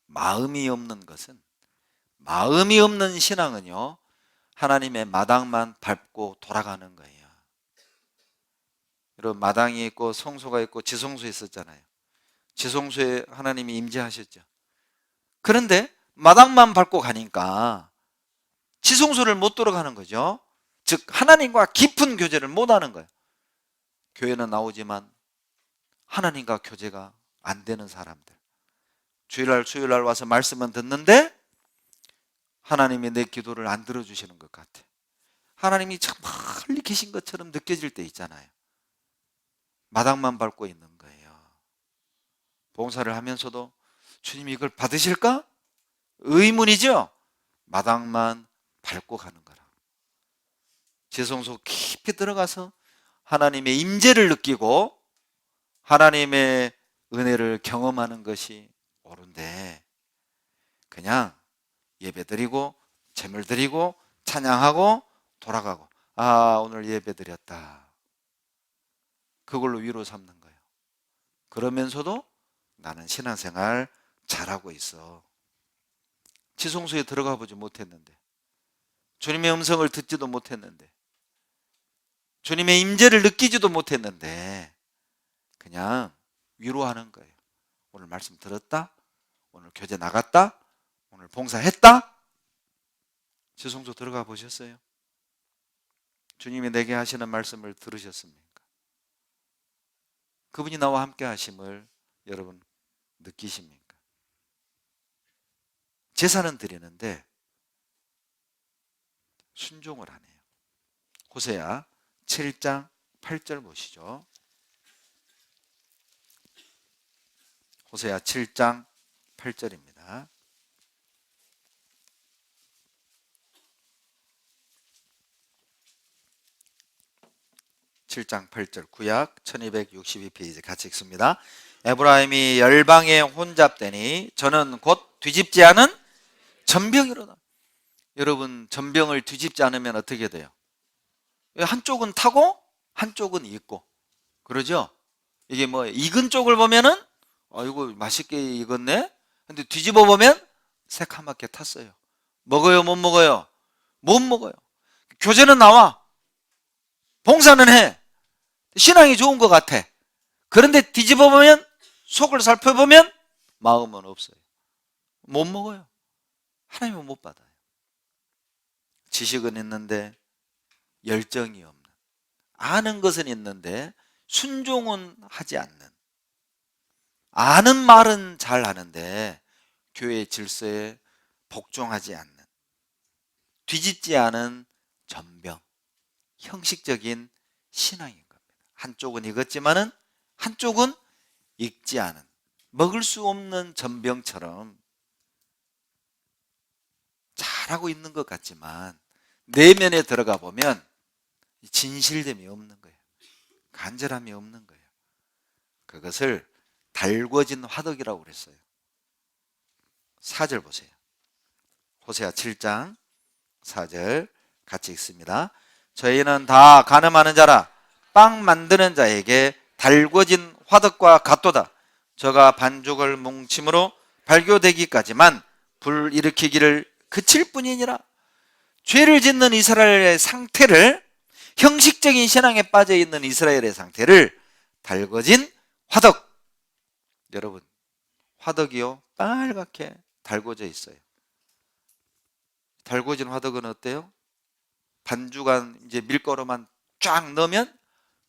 마음이 없는 신앙은요, 하나님의 마당만 밟고 돌아가는 거예요. 여러분, 마당이 있고 성소가 있고 지성소에 있었잖아요. 지성소에 하나님이 임재하셨죠. 그런데 마당만 밟고 가니까 지성소를 못 들어가는 거죠. 즉 하나님과 깊은 교제를 못 하는 거예요. 교회는 나오지만 하나님과 교제가 안 되는 사람들, 주일날 수요일날 와서 말씀은 듣는데 하나님이 내 기도를 안 들어주시는 것 같아. 하나님이 참 멀리 계신 것처럼 느껴질 때 있잖아요. 마당만 밟고 있는 거예요. 봉사를 하면서도 주님 이걸 받으실까? 의문이죠. 마당만 밟고 가는 거라. 지성소 깊이 들어가서 하나님의 임재를 느끼고 하나님의 은혜를 경험하는 것이 옳은데, 그냥 예배 드리고 제물 드리고 찬양하고 돌아가고 오늘 예배 드렸다. 그걸로 위로 삼는 거예요. 그러면서도 나는 신앙생활 잘하고 있어. 지성소에 들어가 보지 못했는데, 주님의 음성을 듣지도 못했는데, 주님의 임재를 느끼지도 못했는데 그냥 위로하는 거예요. 오늘 말씀 들었다? 오늘 교제 나갔다? 오늘 봉사했다? 지성소 들어가 보셨어요? 주님이 내게 하시는 말씀을 들으셨습니까? 그분이 나와 함께 하심을 여러분 느끼십니까? 제사는 드리는데 순종을 안 해요. 호세아 7장 8절 보시죠. 호세아 7장 8절입니다. (7장 8절) 구약 1262페이지 같이 읽습니다. 에브라임이 열방에 혼잡되니 저는 곧 뒤집지 않은 전병이로다. 여러분, 전병을 뒤집지 않으면 어떻게 돼요? 한쪽은 타고 한쪽은 익고, 그러죠? 이게 뭐 익은 쪽을 보면은 이거 맛있게 익었네. 근데 뒤집어 보면 새카맣게 탔어요. 먹어요, 못 먹어요? 못 먹어요. 교제는 나와, 봉사는 해, 신앙이 좋은 것 같아. 그런데 뒤집어 보면, 속을 살펴보면 마음은 없어요. 못 먹어요. 하나님은 못 받아요. 지식은 있는데 열정이 없는, 아는 것은 있는데 순종은 하지 않는, 아는 말은 잘 하는데 교회의 질서에 복종하지 않는, 뒤집지 않은 전병, 형식적인 신앙인 겁니다. 한쪽은 익었지만은 한쪽은 익지 않은, 먹을 수 없는 전병처럼 잘하고 있는 것 같지만 내면에 들어가 보면 진실됨이 없는 거예요. 간절함이 없는 거예요. 그것을 달궈진 화덕이라고 그랬어요. 4절 보세요. 호세아 7장 4절 같이 읽습니다. 저희는 다 간음하는 자라 빵 만드는 자에게 달궈진 화덕과 같도다. 저가 반죽을 뭉침으로 발교되기까지만 불 일으키기를 그칠 뿐이니라. 죄를 짓는 이스라엘의 상태를, 형식적인 신앙에 빠져 있는 이스라엘의 상태를 달궈진 화덕. 여러분, 화덕이요 빨갛게 달궈져 있어요. 달궈진 화덕은 어때요? 반죽한 이제 밀가루만 쫙 넣으면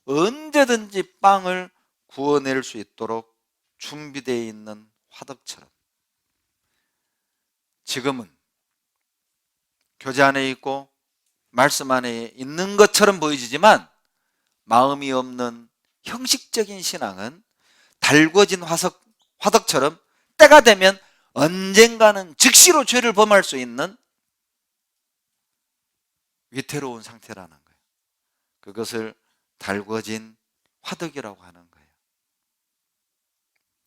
언제든지 빵을 구워낼 수 있도록 준비되어 있는 화덕처럼, 지금은 교제 안에 있고 말씀 안에 있는 것처럼 보여지지만 마음이 없는 형식적인 신앙은 달궈진 화덕처럼 때가 되면 언젠가는 즉시로 죄를 범할 수 있는 위태로운 상태라는 거예요. 그것을 달궈진 화덕이라고 하는 거예요.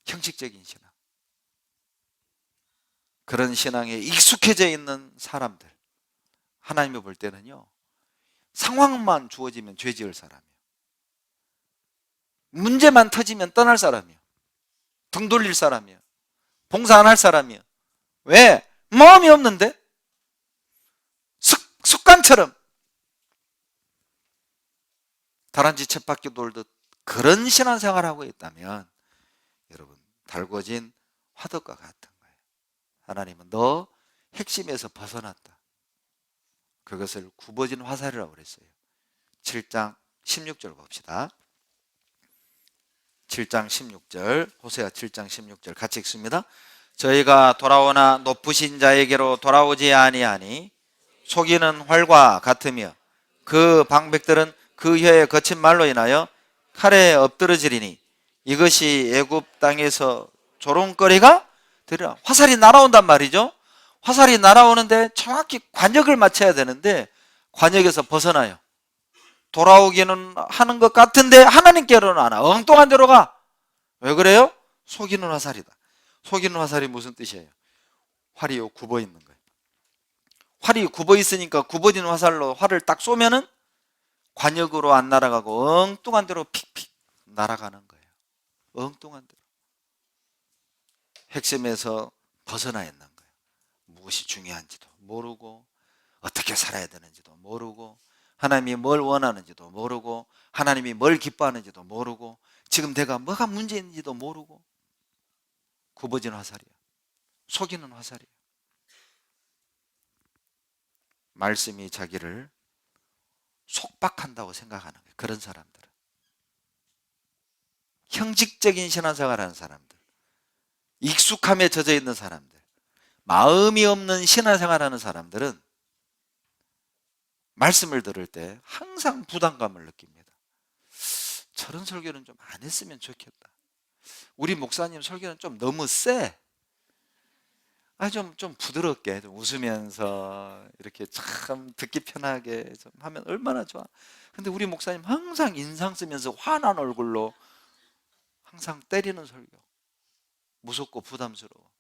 형식적인 신앙. 그런 신앙에 익숙해져 있는 사람들, 하나님이 볼 때는요, 상황만 주어지면 죄 지을 사람이에요. 문제만 터지면 떠날 사람이에요. 등 돌릴 사람이에요. 봉사 안 할 사람이에요. 왜? 마음이 없는데? 습관처럼 다람쥐 쳇바퀴 돌듯 그런 신앙생활을 하고 있다면 여러분, 달궈진 화덕과 같은 거예요. 하나님은 너 핵심에서 벗어났다. 그것을 굽어진 화살이라고 그랬어요. 7장 16절 봅시다. 7장 16절, 호세아 7장 16절 같이 읽습니다. 저희가 돌아오나 높으신 자에게로 돌아오지 아니하니 속이는 활과 같으며 그 방백들은 그 혀의 거친 말로 인하여 칼에 엎드러지리니 이것이 애굽 땅에서 조롱거리가 되리라. 화살이 날아온단 말이죠. 화살이 날아오는데 정확히 관역을 맞춰야 되는데 관역에서 벗어나요. 돌아오기는 하는 것 같은데 하나님께로는 안 와. 엉뚱한 데로 가. 왜 그래요? 속이는 화살이다. 속이는 화살이 무슨 뜻이에요? 활이 굽어 있는 거예요. 활이 굽어 있으니까 굽어진 화살로 활을 딱 쏘면은 관역으로 안 날아가고 엉뚱한 데로 픽픽 날아가는 거예요. 엉뚱한 데로. 핵심에서 벗어나 있는 거예요. 무엇이 중요한지도 모르고 어떻게 살아야 되는지도 모르고 하나님이 뭘 원하는지도 모르고 하나님이 뭘 기뻐하는지도 모르고 지금 내가 뭐가 문제인지도 모르고 굽어진 화살이야. 속이는 화살이야. 말씀이 자기를 속박한다고 생각하는 거예요. 그런 사람들은. 형식적인 신앙생활하는 사람들, 익숙함에 젖어 있는 사람들, 마음이 없는 신앙생활하는 사람들은 말씀을 들을 때 항상 부담감을 느낍니다. 저런 설교는 좀 안 했으면 좋겠다. 우리 목사님 설교는 좀 너무 세. 좀 부드럽게, 좀 웃으면서 이렇게 참 듣기 편하게 좀 하면 얼마나 좋아. 근데 우리 목사님 항상 인상 쓰면서 화난 얼굴로 항상 때리는 설교. 무섭고 부담스러워.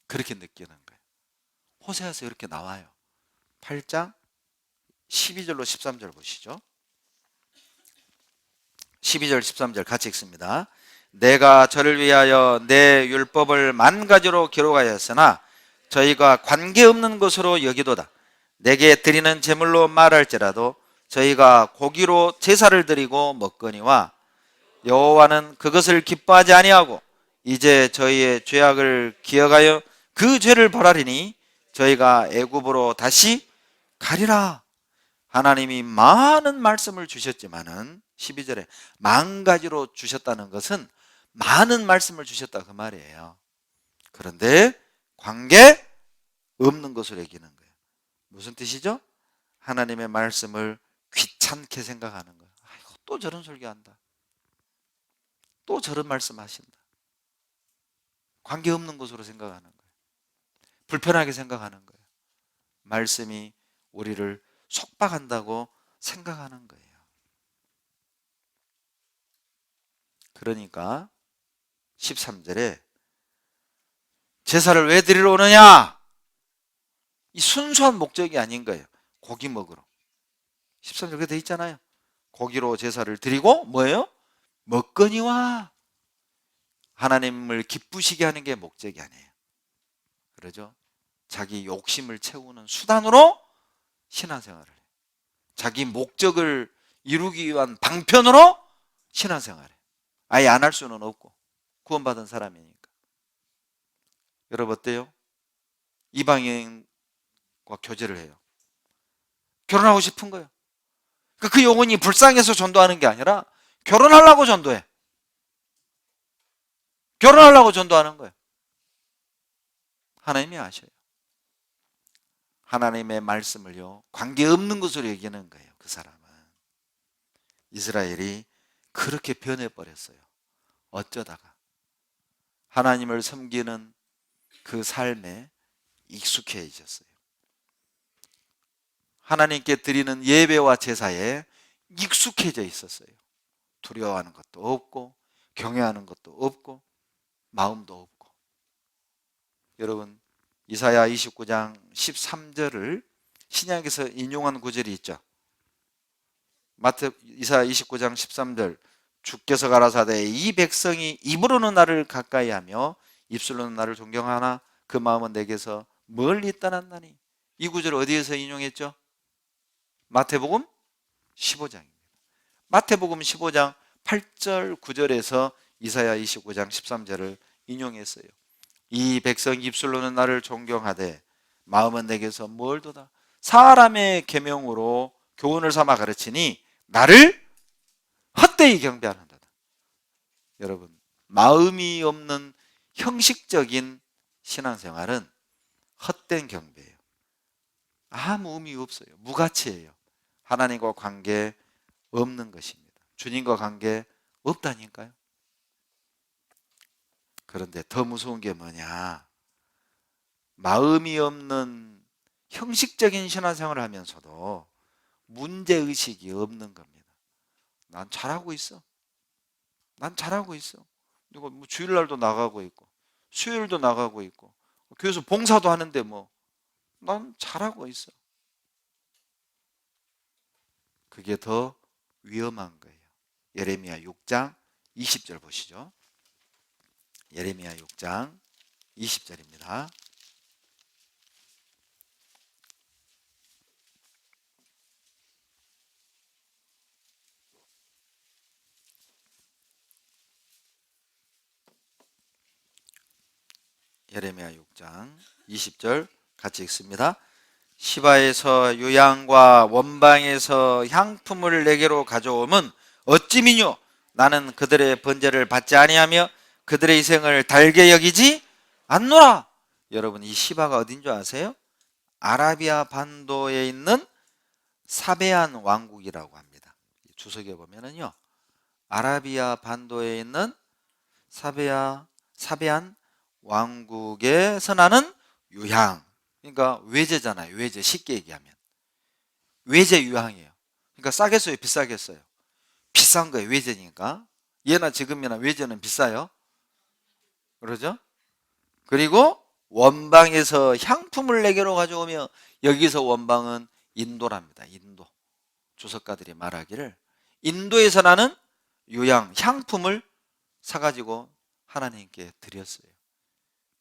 그렇게 느끼는 거예요. 호세아서 이렇게 나와요. 8장 12절로 13절 보시죠. 12절 13절 같이 읽습니다. 내가 저를 위하여 내 율법을 만 가지로 기록하였으나 저희가 관계없는 것으로 여기도다. 내게 드리는 제물로 말할지라도 저희가 고기로 제사를 드리고 먹거니와 여호와는 그것을 기뻐하지 아니하고 이제 저희의 죄악을 기억하여 그 죄를 벌하리니 저희가 애굽으로 다시 가리라. 하나님이 많은 말씀을 주셨지만은 12절에 만 가지로 주셨다는 것은 많은 말씀을 주셨다 그 말이에요. 그런데 관계 없는 것으로 여기는 거예요. 무슨 뜻이죠? 하나님의 말씀을 귀찮게 생각하는 거예요. 아이고, 또 저런 설교한다. 또 저런 말씀 하신다. 관계 없는 것으로 생각하는 거예요. 불편하게 생각하는 거예요. 말씀이 우리를 속박한다고 생각하는 거예요. 그러니까 13절에 제사를 왜 드리러 오느냐? 이 순수한 목적이 아닌 거예요. 고기 먹으러. 13절 그렇게 돼 있잖아요. 고기로 제사를 드리고 뭐예요? 먹거니와. 하나님을 기쁘시게 하는 게 목적이 아니에요. 그러죠? 자기 욕심을 채우는 수단으로 신앙생활을 해요. 자기 목적을 이루기 위한 방편으로 신앙생활을 해요. 아예 안 할 수는 없고 구원받은 사람이니까. 여러분 어때요? 이방인과 교제를 해요. 결혼하고 싶은 거예요. 그 영혼이 불쌍해서 전도하는 게 아니라 결혼하려고 전도해. 결혼하려고 전도하는 거예요. 하나님이 아셔요. 하나님의 말씀을요, 관계없는 것으로 여기는 거예요. 그 사람은. 이스라엘이 그렇게 변해버렸어요. 어쩌다가. 하나님을 섬기는 그 삶에 익숙해졌어요. 하나님께 드리는 예배와 제사에 익숙해져 있었어요. 두려워하는 것도 없고 경외하는 것도 없고 마음도 없고. 여러분 이사야 29장 13절을 신약에서 인용한 구절이 있죠. 이사야 29장 13절 주께서 가라사대 이 백성이 입으로는 나를 가까이하며 입술로는 나를 존경하나 그 마음은 내게서 멀리 떠났나니. 이 구절 어디에서 인용했죠? 마태복음 15장입니다. 마태복음 15장 8절 9절에서 이사야 29장 13절을 인용했어요. 이 백성 입술로는 나를 존경하되 마음은 내게서 멀도다. 사람의 계명으로 교훈을 삼아 가르치니 나를 헛되이 경배하는도다. 여러분 마음이 없는 형식적인 신앙생활은 헛된 경배예요. 아무 의미 없어요. 무가치예요. 하나님과 관계 없는 것입니다. 주님과 관계 없다니까요. 그런데 더 무서운 게 뭐냐? 마음이 없는 형식적인 신앙생활을 하면서도 문제의식이 없는 겁니다. 난 잘하고 있어. 난 잘하고 있어. 이거 뭐 주일날도 나가고 있고 수요일도 나가고 있고 교회에서 봉사도 하는데 뭐 난 잘하고 있어. 그게 더 위험한 거예요. 예레미야 6장 20절 보시죠. 예레미야 6장 20절입니다. 예레미야 6장 20절 같이 읽습니다. 시바에서 요양과 원방에서 향품을 내게로 가져오면 어찌미뇨 나는 그들의 번제를 받지 아니하며 그들의 희생을 달게 여기지 않노라. 여러분, 이 시바가 어딘 줄 아세요? 아라비아 반도에 있는 사베안 왕국이라고 합니다. 주석에 보면은요, 아라비아 반도에 있는 사베안 왕국에서 나는 유향, 그러니까 외제잖아요. 외제, 쉽게 얘기하면 외제 유향이에요. 그러니까 싸겠어요, 비싸겠어요? 비싼 거예요. 외제니까. 예나 지금이나 외제는 비싸요. 그러죠? 그리고 원방에서 향품을 내게로 가져오며, 여기서 원방은 인도랍니다. 인도. 주석가들이 말하기를 인도에서 나는 유향, 향품을 사가지고 하나님께 드렸어요.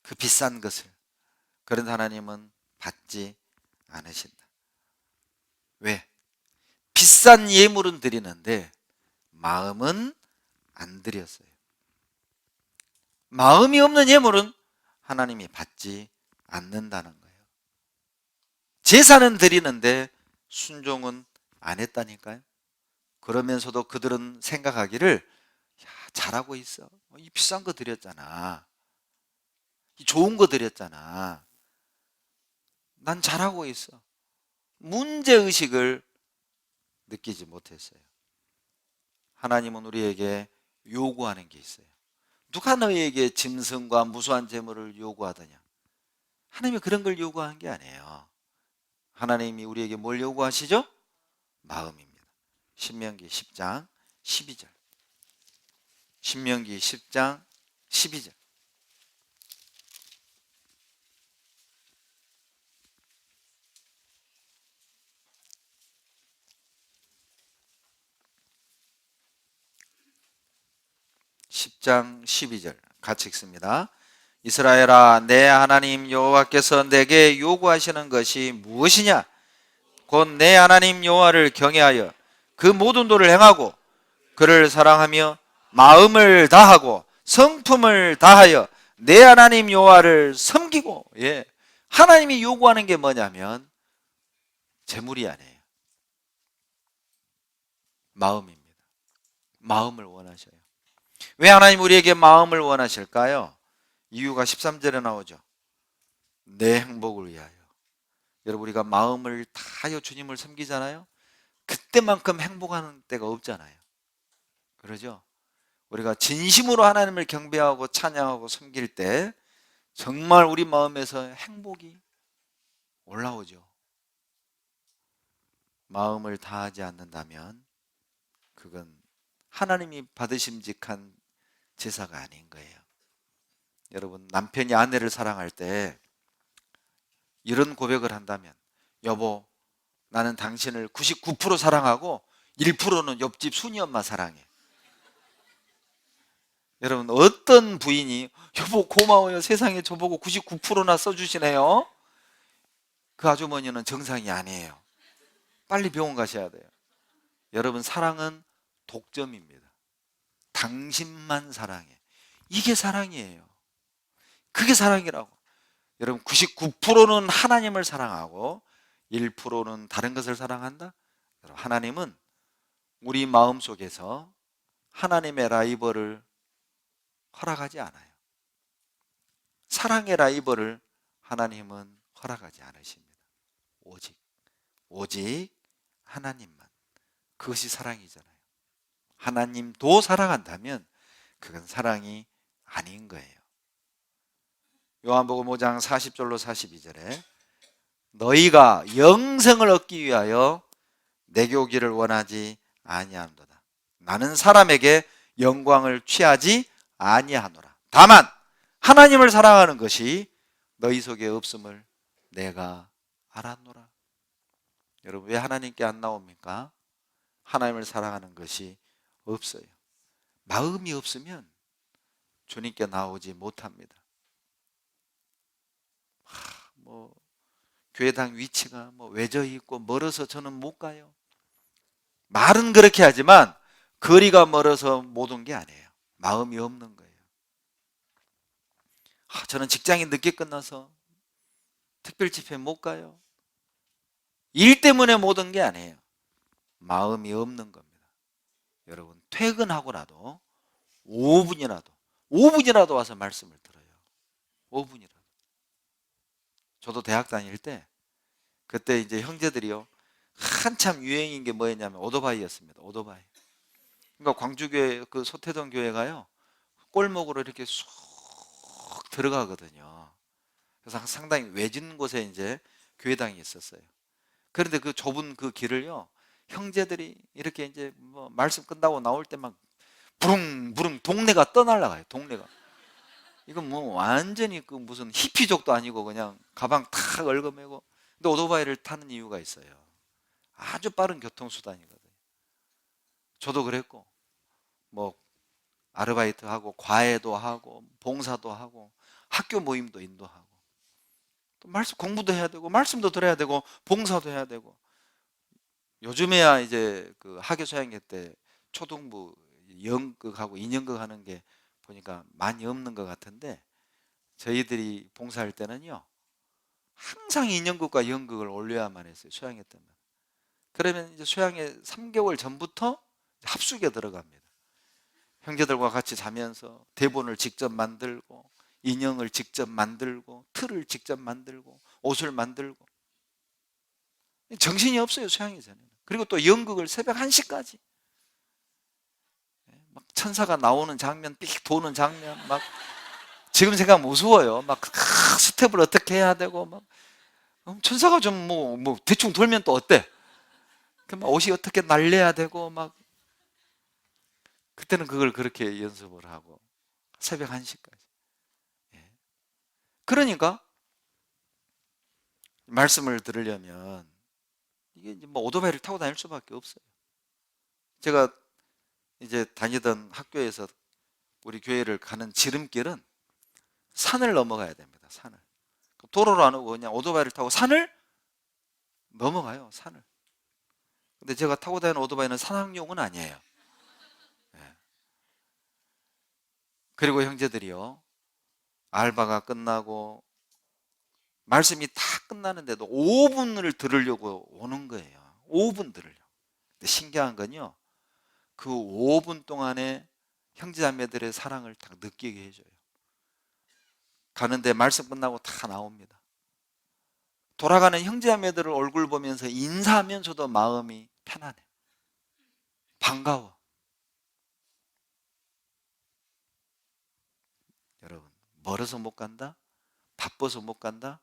그 비싼 것을. 그런데 하나님은 받지 않으신다. 왜? 비싼 예물은 드리는데 마음은 안 드렸어요. 마음이 없는 예물은 하나님이 받지 않는다는 거예요. 제사는 드리는데 순종은 안 했다니까요. 그러면서도 그들은 생각하기를, 야, 잘하고 있어. 이 비싼 거 드렸잖아. 이 좋은 거 드렸잖아. 난 잘하고 있어. 문제의식을 느끼지 못했어요. 하나님은 우리에게 요구하는 게 있어요. 누가 너희에게 짐승과 무수한 재물을 요구하더냐? 하나님이 그런 걸 요구한 게 아니에요. 하나님이 우리에게 뭘 요구하시죠? 마음입니다. 신명기 10장 12절. 신명기 10장 12절. (10장 12절) 같이 읽습니다. 이스라엘아, 내 하나님 여호와께서 내게 요구하시는 것이 무엇이냐? 곧 내 하나님 여호와를 경외하여 그 모든 도를 행하고 그를 사랑하며 마음을 다하고 성품을 다하여 내 하나님 여호와를 섬기고. 예, 하나님이 요구하는 게 뭐냐면 재물이 아니에요. 마음입니다. 마음을 원하셔요. 왜 하나님 우리에게 마음을 원하실까요? 이유가 13절에 나오죠. 내 행복을 위하여. 여러분, 우리가 마음을 다하여 주님을 섬기잖아요. 그때만큼 행복하는 때가 없잖아요. 그러죠? 우리가 진심으로 하나님을 경배하고 찬양하고 섬길 때 정말 우리 마음에서 행복이 올라오죠. 마음을 다하지 않는다면 그건 하나님이 받으심직한 제사가 아닌 거예요. 여러분, 남편이 아내를 사랑할 때 이런 고백을 한다면, 여보, 나는 당신을 99% 사랑하고 1%는 옆집 순이 엄마 사랑해. 여러분, 어떤 부인이 여보 고마워요, 세상에 저보고 99%나 써주시네요. 그 아주머니는 정상이 아니에요. 빨리 병원 가셔야 돼요. 여러분, 사랑은 독점입니다. 당신만 사랑해. 이게 사랑이에요. 그게 사랑이라고. 여러분, 99%는 하나님을 사랑하고 1%는 다른 것을 사랑한다? 여러분, 하나님은 우리 마음속에서 하나님의 라이벌을 허락하지 않아요. 사랑의 라이벌을 하나님은 허락하지 않으십니다. 오직 하나님만. 그것이 사랑이잖아요. 하나님도 사랑한다면 그건 사랑이 아닌 거예요. 요한복음 5장 40절로 42절에 너희가 영생을 얻기 위하여 내게 오기를 원하지 아니하노라. 나는 사람에게 영광을 취하지 아니하노라. 다만 하나님을 사랑하는 것이 너희 속에 없음을 내가 알았노라. 여러분, 왜 하나님께 안 나옵니까? 하나님을 사랑하는 것이 없어요. 마음이 없으면 주님께 나오지 못합니다. 뭐 교회당 위치가 뭐 외져 있고 멀어서 저는 못 가요. 말은 그렇게 하지만 거리가 멀어서 못 온 게 아니에요. 마음이 없는 거예요. 저는 직장이 늦게 끝나서 특별 집회 못 가요. 일 때문에 못 온 게 아니에요. 마음이 없는 겁니다. 여러분, 퇴근하고라도 5분이라도 와서 말씀을 들어요. 5분이라도. 저도 대학 다닐 때 그때 이제 형제들이요, 한참 유행인 게 뭐였냐면 오토바이였습니다. 오토바이. 그러니까 광주교회 그 소태동 교회가요, 골목으로 이렇게 쑥 들어가거든요. 그래서 상당히 외진 곳에 이제 교회당이 있었어요. 그런데 그 좁은 그 길을요, 형제들이 이렇게 이제 뭐 말씀 끝나고 나올 때 막 부릉부릉 동네가 떠날라가요. 동네가. 이건 뭐 완전히 그 무슨 히피족도 아니고 그냥 가방 탁 얽어매고. 근데 오토바이를 타는 이유가 있어요. 아주 빠른 교통수단이거든요. 저도 그랬고, 뭐 아르바이트 하고 과외도 하고 봉사도 하고 학교 모임도 인도하고 또 말씀 공부도 해야 되고 말씀도 들어야 되고 봉사도 해야 되고. 요즘에야 이제 그 학교 수양회 때 초등부 연극하고 인연극 하는 게 보니까 많이 없는 것 같은데, 저희들이 봉사할 때는요 항상 인연극과 연극을 올려야만 했어요. 수양회 때는. 그러면 이제 수양회 3개월 전부터 합숙에 들어갑니다. 형제들과 같이 자면서 대본을 직접 만들고 인형을 직접 만들고 틀을 직접 만들고 옷을 만들고. 정신이 없어요, 수양회 전에는. 그리고 또 연극을 새벽 1시까지 막 천사가 나오는 장면, 삑 도는 장면, 막 지금 생각하면 무서워요. 막 스텝을 어떻게 해야 되고 막 천사가 좀 뭐 대충 돌면 또 어때? 막 옷이 어떻게 날려야 되고 막. 그때는 그걸 그렇게 연습을 하고 새벽 1시까지. 그러니까 말씀을 들으려면 이게 뭐 오토바이를 타고 다닐 수밖에 없어요. 제가 이제 다니던 학교에서 우리 교회를 가는 지름길은 산을 넘어가야 됩니다. 산을. 도로로 안 오고 그냥 오토바이를 타고 산을 넘어가요. 산을. 근데 제가 타고 다니는 오토바이는 산악용은 아니에요. 그리고 형제들이요, 알바가 끝나고 말씀이 다 끝나는데도 5분을 들으려고 오는 거예요. 5분 들으려고. 근데 신기한 건요, 그 5분 동안에 형제자매들의 사랑을 딱 느끼게 해줘요. 가는데 말씀 끝나고 다 나옵니다. 돌아가는 형제자매들을 얼굴 보면서 인사하면서도 마음이 편안해. 반가워. 여러분, 멀어서 못 간다? 바빠서 못 간다?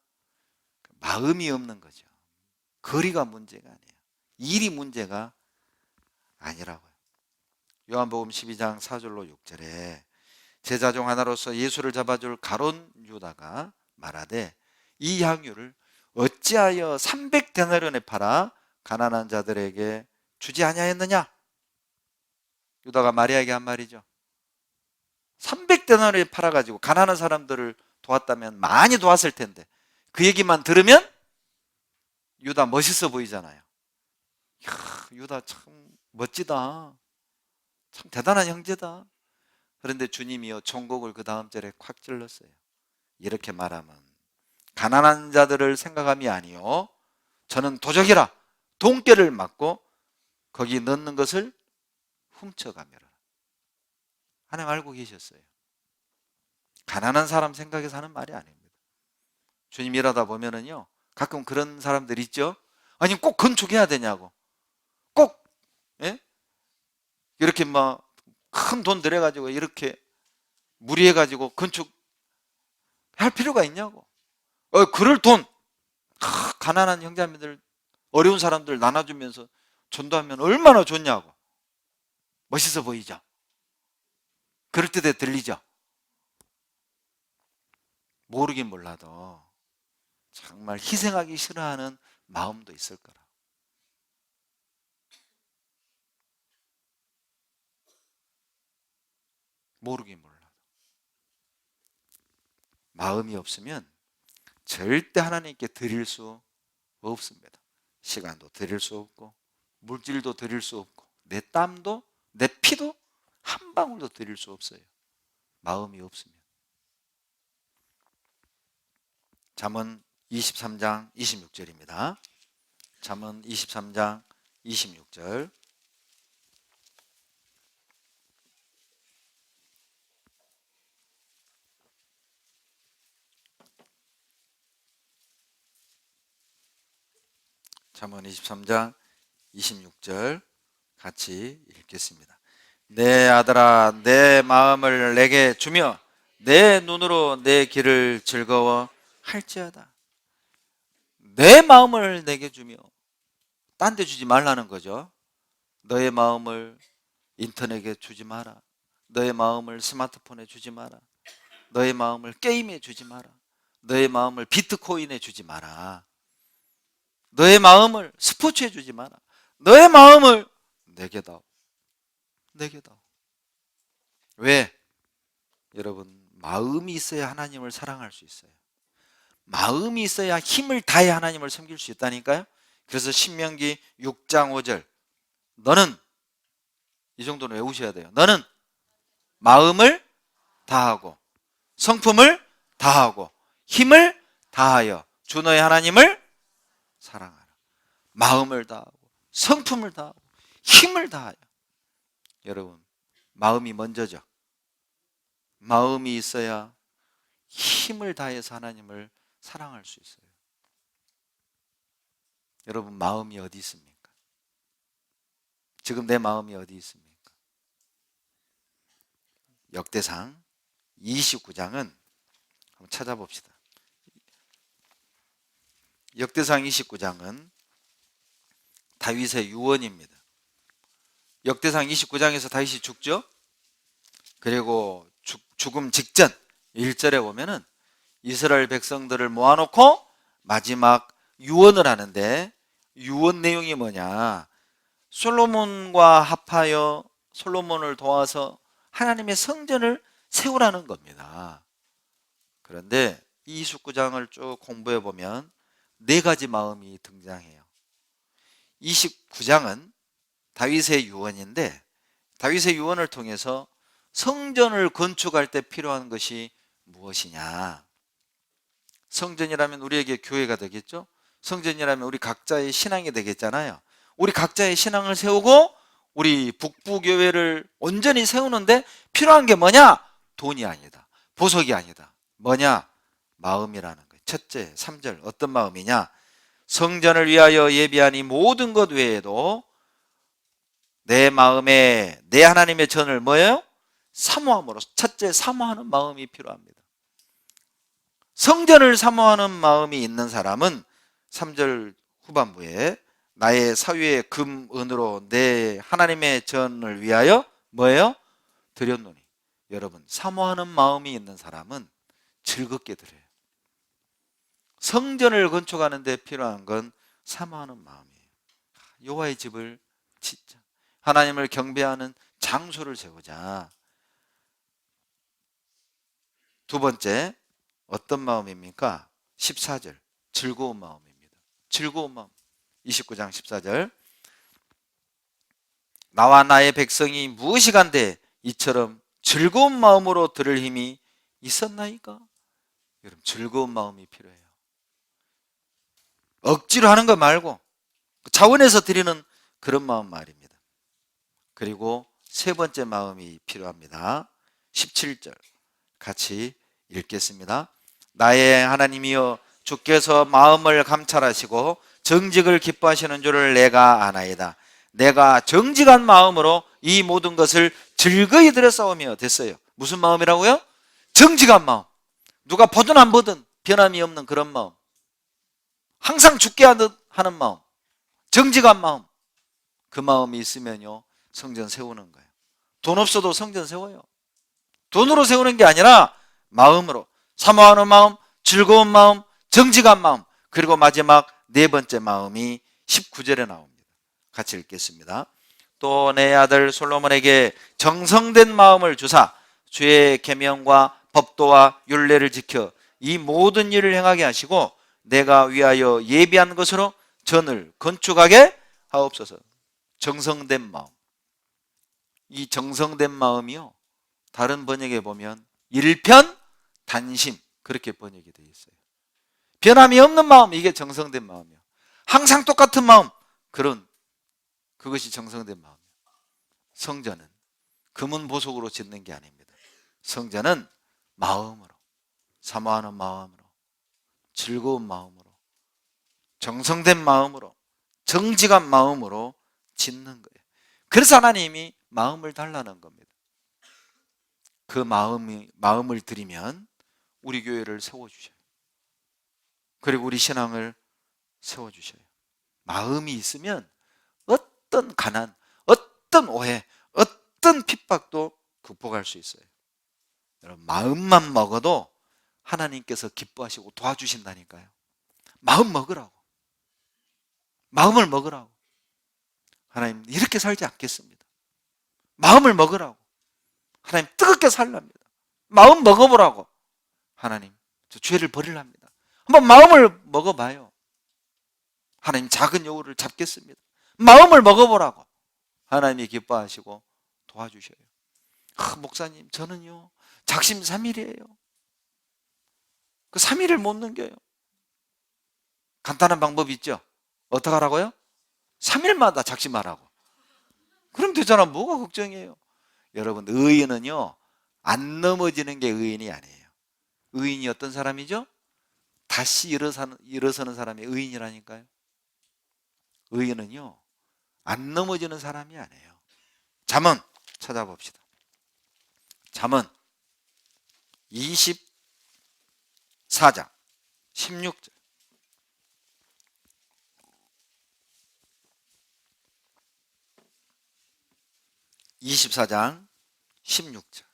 마음이 없는 거죠. 거리가 문제가 아니에요. 일이 문제가 아니라고요. 요한복음 12장 4절로 6절에 제자 중 하나로서 예수를 잡아줄 가룟 유다가 말하되 이 향유를 어찌하여 300데나리온에 팔아 가난한 자들에게 주지 아니하였느냐? 유다가 마리아에게 한 말이죠. 300데나리온에 팔아가지고 가난한 사람들을 도왔다면 많이 도왔을 텐데 그 얘기만 들으면 유다 멋있어 보이잖아요. 이야, 유다 참 멋지다. 참 대단한 형제다. 그런데 주님이요 종곡을 그 다음 절에 콱 찔렀어요. 이렇게 말하면 가난한 자들을 생각함이 아니요 저는 도적이라 돈깨를 맞고 거기 넣는 것을 훔쳐가며라. 하나님 알고 계셨어요. 가난한 사람 생각해서 하는 말이 아닙니다. 주님 일하다 보면은요 가끔 그런 사람들 있죠. 아니 꼭 건축해야 되냐고, 꼭 예? 이렇게 막 큰 돈 들여가지고 이렇게 무리해가지고 건축할 필요가 있냐고. 그럴 돈 가난한 형제자매들 어려운 사람들 나눠주면서 전도하면 얼마나 좋냐고. 멋있어 보이죠? 그럴듯해 들리죠? 모르긴 몰라도 정말 희생하기 싫어하는 마음도 있을 거라. 모르긴 몰라. 마음이 없으면 절대 하나님께 드릴 수 없습니다. 시간도 드릴 수 없고 물질도 드릴 수 없고 내 땀도 내 피도 한 방울도 드릴 수 없어요. 마음이 없으면. 잠언 23장 26절입니다. 잠언 23장 26절. 잠언 23장 26절 같이 읽겠습니다. 내 아들아 내 마음을 내게 주며 내 눈으로 내 길을 즐거워할지어다. 내 마음을 내게 주며 딴 데 주지 말라는 거죠. 너의 마음을 인터넷에 주지 마라. 너의 마음을 스마트폰에 주지 마라. 너의 마음을 게임에 주지 마라. 너의 마음을 비트코인에 주지 마라. 너의 마음을 스포츠에 주지 마라. 너의 마음을 내게 다오. 내게 다오. 왜? 여러분, 마음이 있어야 하나님을 사랑할 수 있어요. 마음이 있어야 힘을 다해 하나님을 섬길 수 있다니까요. 그래서 신명기 6장 5절 너는 이 정도는 외우셔야 돼요. 너는 마음을 다하고 성품을 다하고 힘을 다하여 주 너의 하나님을 사랑하라. 마음을 다하고 성품을 다하고 힘을 다하여. 여러분, 마음이 먼저죠. 마음이 있어야 힘을 다해서 하나님을 사랑할 수 있어요. 여러분, 마음이 어디 있습니까? 지금 내 마음이 어디 있습니까? 역대상 29장은 한번 찾아봅시다. 역대상 29장은 다윗의 유언입니다. 역대상 29장에서 다윗이 죽죠. 그리고 죽음 직전 1절에 보면은 이스라엘 백성들을 모아놓고 마지막 유언을 하는데, 유언 내용이 뭐냐? 솔로몬과 합하여 솔로몬을 도와서 하나님의 성전을 세우라는 겁니다. 그런데 이 29장을 쭉 공부해 보면 네 가지 마음이 등장해요. 29장은 다윗의 유언인데, 다윗의 유언을 통해서 성전을 건축할 때 필요한 것이 무엇이냐? 성전이라면 우리에게 교회가 되겠죠? 성전이라면 우리 각자의 신앙이 되겠잖아요. 우리 각자의 신앙을 세우고 우리 북부교회를 온전히 세우는데 필요한 게 뭐냐? 돈이 아니다. 보석이 아니다. 뭐냐? 마음이라는 거예요. 첫째, 3절 어떤 마음이냐? 성전을 위하여 예비한 이 모든 것 외에도 내 마음에 내 하나님의 전을 뭐예요? 사모함으로. 첫째, 사모하는 마음이 필요합니다. 성전을 사모하는 마음이 있는 사람은 3절 후반부에 나의 사위의 금, 은으로 내 하나님의 전을 위하여 뭐예요? 드렸노니. 여러분, 사모하는 마음이 있는 사람은 즐겁게 드려요. 성전을 건축하는 데 필요한 건 사모하는 마음이에요. 여호와의 집을 짓자. 하나님을 경배하는 장소를 세우자. 두 번째, 어떤 마음입니까? 14절, 즐거운 마음입니다. 즐거운 마음. 29장 14절 나와 나의 백성이 무엇이간데 이처럼 즐거운 마음으로 들을 힘이 있었나이까? 여러분, 즐거운 마음이 필요해요. 억지로 하는 거 말고 자원해서 드리는 그런 마음 말입니다. 그리고 세 번째 마음이 필요합니다. 17절 같이 읽겠습니다. 나의 하나님이여, 주께서 마음을 감찰하시고 정직을 기뻐하시는 줄을 내가 아나이다. 내가 정직한 마음으로 이 모든 것을 즐거이 드렸사오며. 됐어요. 무슨 마음이라고요? 정직한 마음. 누가 보든 안 보든 변함이 없는 그런 마음. 항상 죽게 하는 마음. 정직한 마음. 그 마음이 있으면요, 성전 세우는 거예요. 돈 없어도 성전 세워요. 돈으로 세우는 게 아니라 마음으로. 사모하는 마음, 즐거운 마음, 정직한 마음. 그리고 마지막 네 번째 마음이 19절에 나옵니다. 같이 읽겠습니다. 또 내 아들 솔로몬에게 정성된 마음을 주사 주의 계명과 법도와 율례를 지켜 이 모든 일을 행하게 하시고 내가 위하여 예비한 것으로 전을 건축하게 하옵소서. 정성된 마음. 이 정성된 마음이요, 다른 번역에 보면 일편단심 그렇게 번역이 되어 있어요. 변함이 없는 마음, 이게 정성된 마음이요. 항상 똑같은 마음, 그것이 정성된 마음이에요. 성전은 금은 보석으로 짓는 게 아닙니다. 성전은 마음으로, 사모하는 마음으로, 즐거운 마음으로, 정성된 마음으로, 정직한 마음으로 짓는 거예요. 그래서 하나님이 마음을 달라는 겁니다. 그 마음을 들이면 우리 교회를 세워주셔요. 그리고 우리 신앙을 세워주셔요. 마음이 있으면 어떤 가난, 어떤 오해, 어떤 핍박도 극복할 수 있어요. 여러분, 마음만 먹어도 하나님께서 기뻐하시고 도와주신다니까요. 마음 먹으라고. 마음을 먹으라고. 하나님 이렇게 살지 않겠습니다. 마음을 먹으라고. 하나님 뜨겁게 살랍니다. 마음 먹어보라고. 하나님 저 죄를 버리랍니다. 한번 마음을 먹어봐요. 하나님 작은 여우를 잡겠습니다. 마음을 먹어보라고. 하나님이 기뻐하시고 도와주셔요. 목사님 저는요 작심 3일이에요. 그 3일을 못 넘겨요. 간단한 방법이 있죠. 어떻게 하라고요? 3일마다 작심하라고. 그럼 되잖아. 뭐가 걱정이에요. 여러분, 의인은요 안 넘어지는 게 의인이 아니에요. 의인이 어떤 사람이죠? 다시 일어서는 사람이 의인이라니까요. 의인은요 안 넘어지는 사람이 아니에요. 잠언 찾아봅시다. 잠언 24장 16절.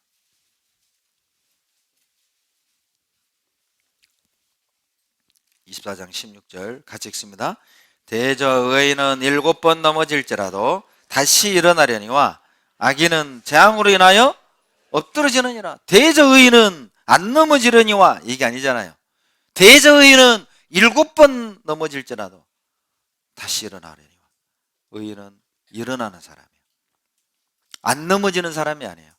24장 16절. 같이 읽습니다. 대저 의인은 7번 넘어질지라도 다시 일어나려니와 악인은 재앙으로 인하여 엎드러지느니라. 대저 의인은 안 넘어지려니와, 이게 아니잖아요. 대저 의인은 7번 넘어질지라도 다시 일어나려니와. 의인은 일어나는 사람이에요. 안 넘어지는 사람이 아니에요.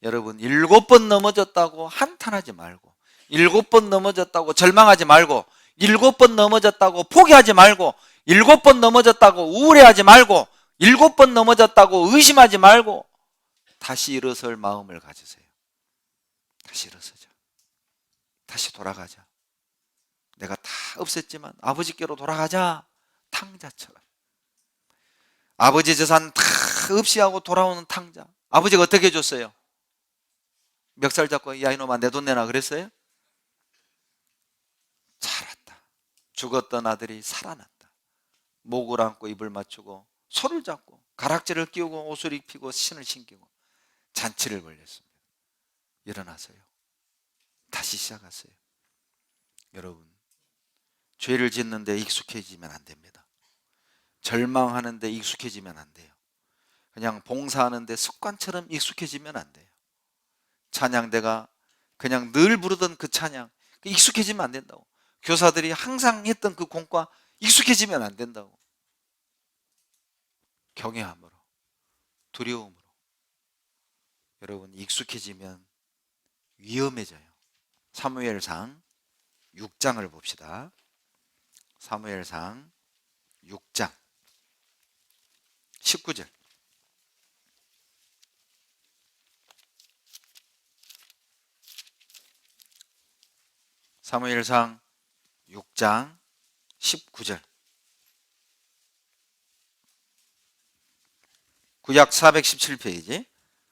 여러분, 7번 넘어졌다고 한탄하지 말고, 7번 넘어졌다고 절망하지 말고, 7번 넘어졌다고 포기하지 말고, 7번 넘어졌다고 우울해하지 말고, 7번 넘어졌다고 의심하지 말고 다시 일어설 마음을 가지세요. 다시 일어서자. 다시 돌아가자. 내가 다 없앴지만 아버지께로 돌아가자. 탕자처럼. 아버지 재산 다 없이 하고 돌아오는 탕자. 아버지가 어떻게 해줬어요? 멱살 잡고 야 이놈아 내 돈 내놔 그랬어요? 살았다. 죽었던 아들이 살아났다. 목을 안고 입을 맞추고 손을 잡고 가락지를 끼우고 옷을 입히고 신을 신기고 잔치를 벌였습니다. 일어나서요. 다시 시작하세요. 여러분, 죄를 짓는데 익숙해지면 안 됩니다. 절망하는데 익숙해지면 안 돼요. 그냥 봉사하는데 습관처럼 익숙해지면 안 돼요. 찬양대가 그냥 늘 부르던 그 찬양 익숙해지면 안 된다고. 교사들이 항상 했던 그 공과 익숙해지면 안 된다고. 경외함으로, 두려움으로. 여러분, 익숙해지면 위험해져요. 사무엘상 6장을 봅시다. 사무엘상 6장 19절. 사무엘상 6장 19절. 구약 417페이지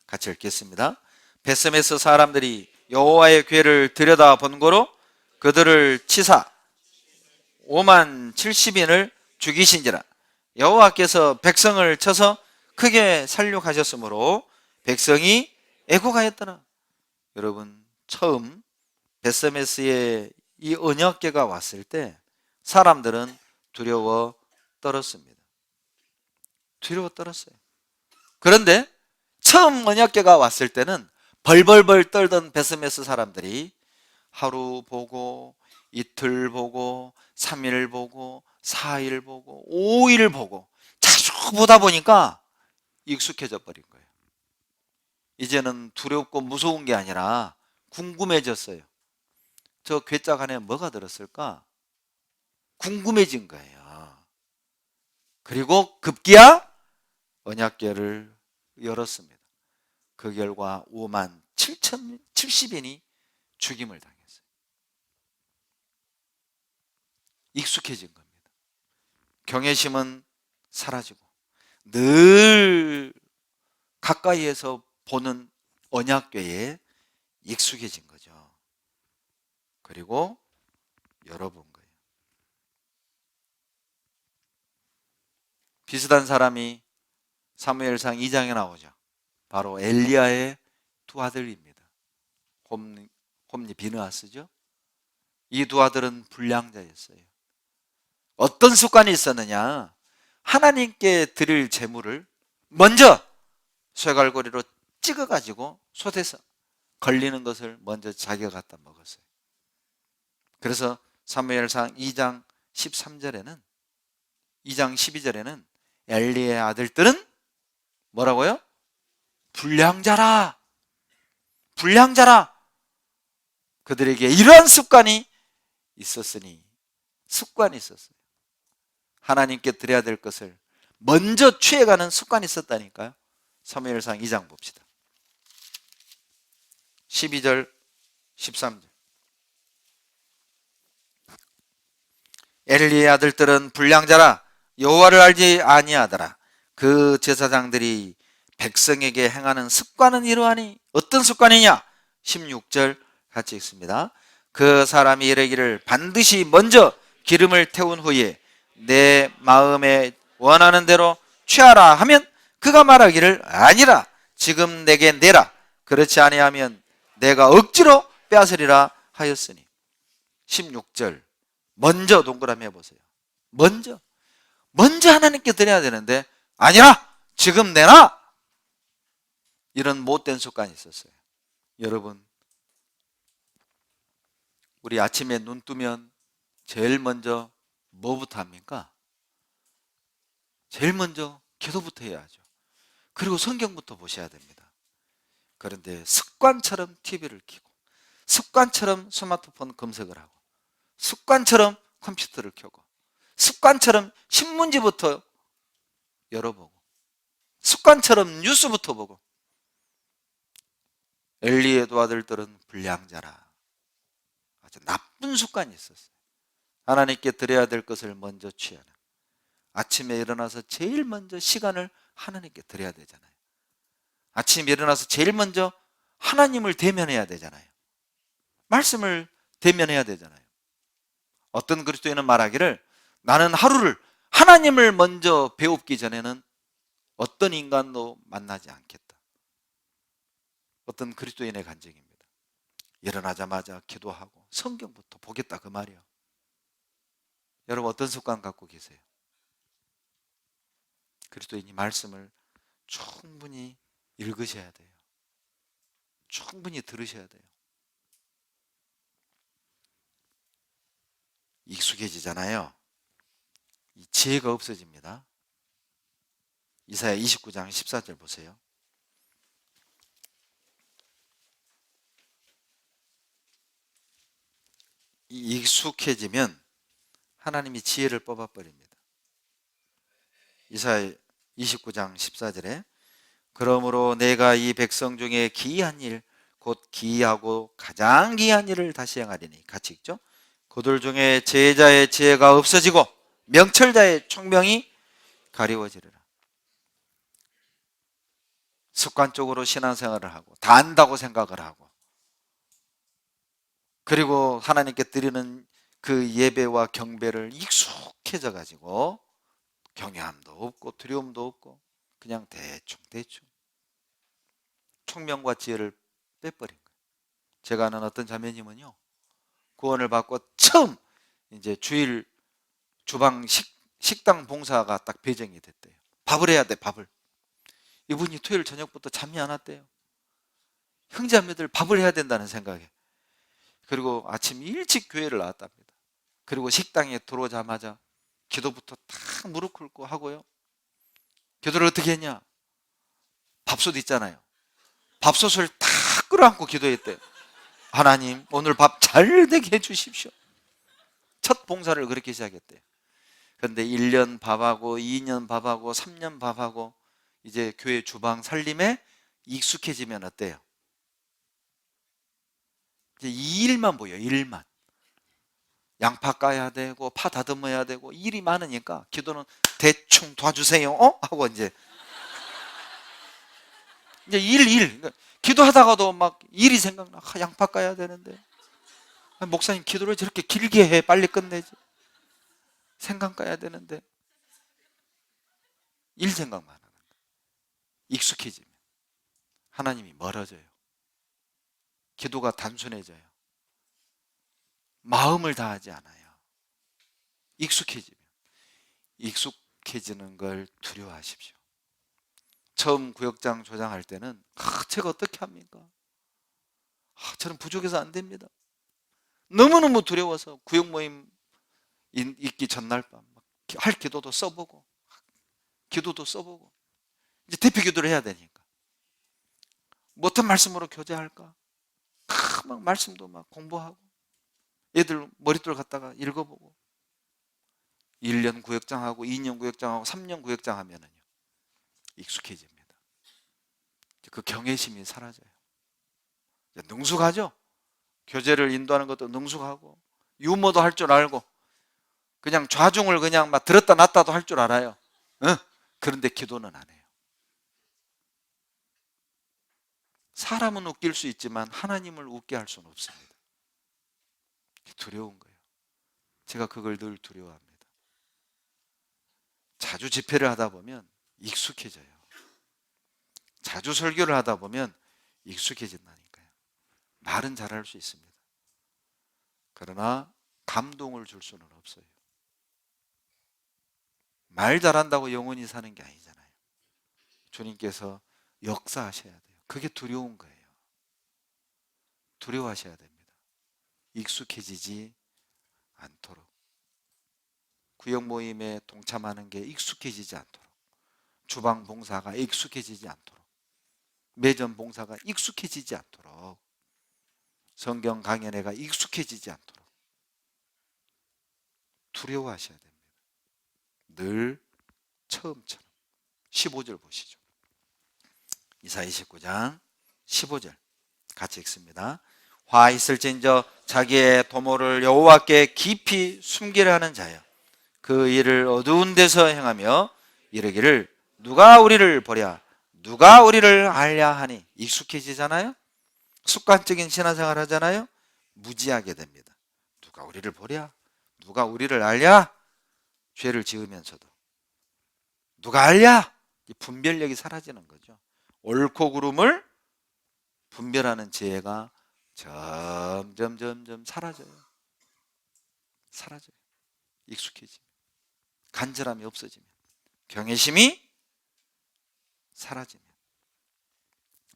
같이 읽겠습니다. 베스메스 사람들이 여호와의 궤를 들여다본 거로 그들을 치사 5만 70인을 죽이신지라. 여호와께서 백성을 쳐서 크게 살육하셨으므로 백성이 애곡하였더라. 여러분, 처음 베스메스에 이 언약궤가 왔을 때 사람들은 두려워 떨었습니다. 두려워 떨었어요. 그런데 처음 언약궤가 왔을 때는 벌벌벌 떨던 베스메스 사람들이 하루 보고 이틀 보고 3일 보고 4일 보고 5일 보고 자주 보다 보니까 익숙해져 버린 거예요. 이제는 두렵고 무서운 게 아니라 궁금해졌어요. 저 괴짝 안에 뭐가 들었을까? 궁금해진 거예요. 그리고 급기야 언약궤를 열었습니다. 그 결과 5만 7,070인이 죽임을 당했어요. 익숙해진 겁니다. 경외심은 사라지고 늘 가까이에서 보는 언약궤에 익숙해진 거죠. 그리고 열어본 거예요. 비슷한 사람이 사무엘상 2장에 나오죠. 바로 엘리야의 두 아들입니다. 홈니 비느하스죠. 이 두 아들은 불량자였어요. 어떤 습관이 있었느냐? 하나님께 드릴 제물을 먼저 쇠갈고리로 찍어가지고 솥에서 걸리는 것을 먼저 자기가 갖다 먹었어요. 그래서 사무엘상 2장 13절에는 2장 12절에는 엘리의 아들들은 뭐라고요? 불량자라. 불량자라. 그들에게 이러한 습관이 있었으니 습관이 있었어요. 하나님께 드려야 될 것을 먼저 취해가는 습관이 있었다니까요. 사무엘상 2장 봅시다. 12절 13절 엘리의 아들들은 불량자라 여호와를 알지 아니하더라. 그 제사장들이 백성에게 행하는 습관은 이러하니 어떤 습관이냐? 16절 같이 읽습니다. 그 사람이 이르기를 반드시 먼저 기름을 태운 후에 내 마음에 원하는 대로 취하라 하면 그가 말하기를 아니라 지금 내게 내라 그렇지 아니하면 내가 억지로 빼앗으리라 하였으니. 16절 먼저 동그라미 해보세요. 먼저 하나님께 드려야 되는데 아니라 지금 내놔. 이런 못된 습관이 있었어요. 여러분, 우리 아침에 눈 뜨면 제일 먼저 뭐부터 합니까? 제일 먼저 기도부터 해야죠. 그리고 성경부터 보셔야 됩니다. 그런데 습관처럼 TV를 켜고 습관처럼 스마트폰 검색을 하고 습관처럼 컴퓨터를 켜고 습관처럼 신문지부터 열어보고 습관처럼 뉴스부터 보고. 엘리의 두 아들들은 불량자라. 아주 나쁜 습관이 있었어요. 하나님께 드려야 될 것을 먼저 취하는. 아침에 일어나서 제일 먼저 시간을 하나님께 드려야 되잖아요. 아침에 일어나서 제일 먼저 하나님을 대면해야 되잖아요. 말씀을 대면해야 되잖아요. 어떤 그리스도인은 말하기를 나는 하루를 하나님을 먼저 배우기 전에는 어떤 인간도 만나지 않겠다. 어떤 그리스도인의 간증입니다. 일어나자마자 기도하고 성경부터 보겠다 그 말이요. 여러분 어떤 습관 갖고 계세요? 그리스도인이 말씀을 충분히 읽으셔야 돼요. 충분히 들으셔야 돼요. 익숙해지잖아요. 이 지혜가 없어집니다. 이사야 29장 14절 보세요. 익숙해지면 하나님이 지혜를 뽑아버립니다. 이사야 29장 14절에 그러므로 내가 이 백성 중에 기이한 일 곧 기이하고 가장 기이한 일을 다시 행하리니. 같이 읽죠. 그들 중에 제자의 지혜가 없어지고 명철자의 총명이 가리워지리라. 습관적으로 신앙생활을 하고 다 안다고 생각을 하고 그리고 하나님께 드리는 그 예배와 경배를 익숙해져 가지고 경외함도 없고 두려움도 없고 그냥 대충 총명과 지혜를 빼버린 거예요. 제가 아는 어떤 자매님은요, 구원을 받고 처음 이제 주일 주방 식당 봉사가 딱 배정이 됐대요. 밥을 해야 돼, 밥을. 이분이 토요일 저녁부터 잠이 안 왔대요. 형제자매들 밥을 해야 된다는 생각에. 그리고 아침 일찍 교회를 나왔답니다. 그리고 식당에 들어오자마자 기도부터 탁 무릎 꿇고 하고요. 기도를 어떻게 했냐? 밥솥 있잖아요. 밥솥을 탁 끌어안고 기도했대. 하나님, 오늘 밥 잘 되게 해주십시오. 첫 봉사를 그렇게 시작했대요. 그런데 1년 밥하고 2년 밥하고 3년 밥하고 이제 교회 주방 살림에 익숙해지면 어때요? 이제 이 일만 보여요. 일만. 양파 까야 되고 파 다듬어야 되고 일이 많으니까 기도는 대충 도와주세요. 하고 이제 일. 그러니까 기도하다가도 막 일이 생각나. 양파 까야 되는데. 목사님 기도를 저렇게 길게 해. 빨리 끝내지. 생강 까야 되는데. 일 생각만 하는 거예요. 익숙해지면 하나님이 멀어져요. 기도가 단순해져요. 마음을 다하지 않아요. 익숙해지는 걸 두려워하십시오. 처음 구역장 조장할 때는 제가 어떻게 합니까? 저는 부족해서 안 됩니다. 너무너무 두려워서 구역 모임 있기 전날 밤 할 기도도 써보고 기도도 써보고 이제 대표 기도를 해야 되니까 어떤 말씀으로 교제할까? 막 말씀도 막 공부하고 애들 머릿돌 갖다가 읽어보고 1년 구역장하고 2년 구역장하고 3년 구역장 하면은요 익숙해집니다. 그 경외심이 사라져요. 능숙하죠? 교제를 인도하는 것도 능숙하고 유머도 할 줄 알고 그냥 좌중을 그냥 막 들었다 놨다도 할 줄 알아요. 그런데 기도는 안 해요. 사람은 웃길 수 있지만 하나님을 웃게 할 수는 없습니다. 두려운 거예요. 제가 그걸 늘 두려워합니다. 자주 집회를 하다 보면 익숙해져요. 자주 설교를 하다 보면 익숙해진다니까요. 말은 잘할 수 있습니다. 그러나 감동을 줄 수는 없어요. 말 잘한다고 영원히 사는 게 아니잖아요. 주님께서 역사하셔야 돼요. 그게 두려운 거예요. 두려워하셔야 됩니다. 익숙해지지 않도록. 구역 모임에 동참하는 게 익숙해지지 않도록. 주방 봉사가 익숙해지지 않도록. 매점 봉사가 익숙해지지 않도록. 성경 강연회가 익숙해지지 않도록. 두려워하셔야 됩니다. 늘 처음처럼. 15절 보시죠. 이사야 29장 15절 같이 읽습니다. 화 있을진저 자기의 도모를 여호와께 깊이 숨기려 하는 자여 그 일을 어두운 데서 행하며 이르기를 누가 우리를 보랴 누가 우리를 알랴 하니 익숙해지잖아요. 습관적인 신앙생활 하잖아요. 무지하게 됩니다. 누가 우리를 보랴 누가 우리를 알랴. 죄를 지으면서도 누가 알랴. 분별력이 사라지는 거죠. 옳고 그름을 분별하는 지혜가 점점 사라져요. 익숙해지면 간절함이 없어지면 경외심이 사라지면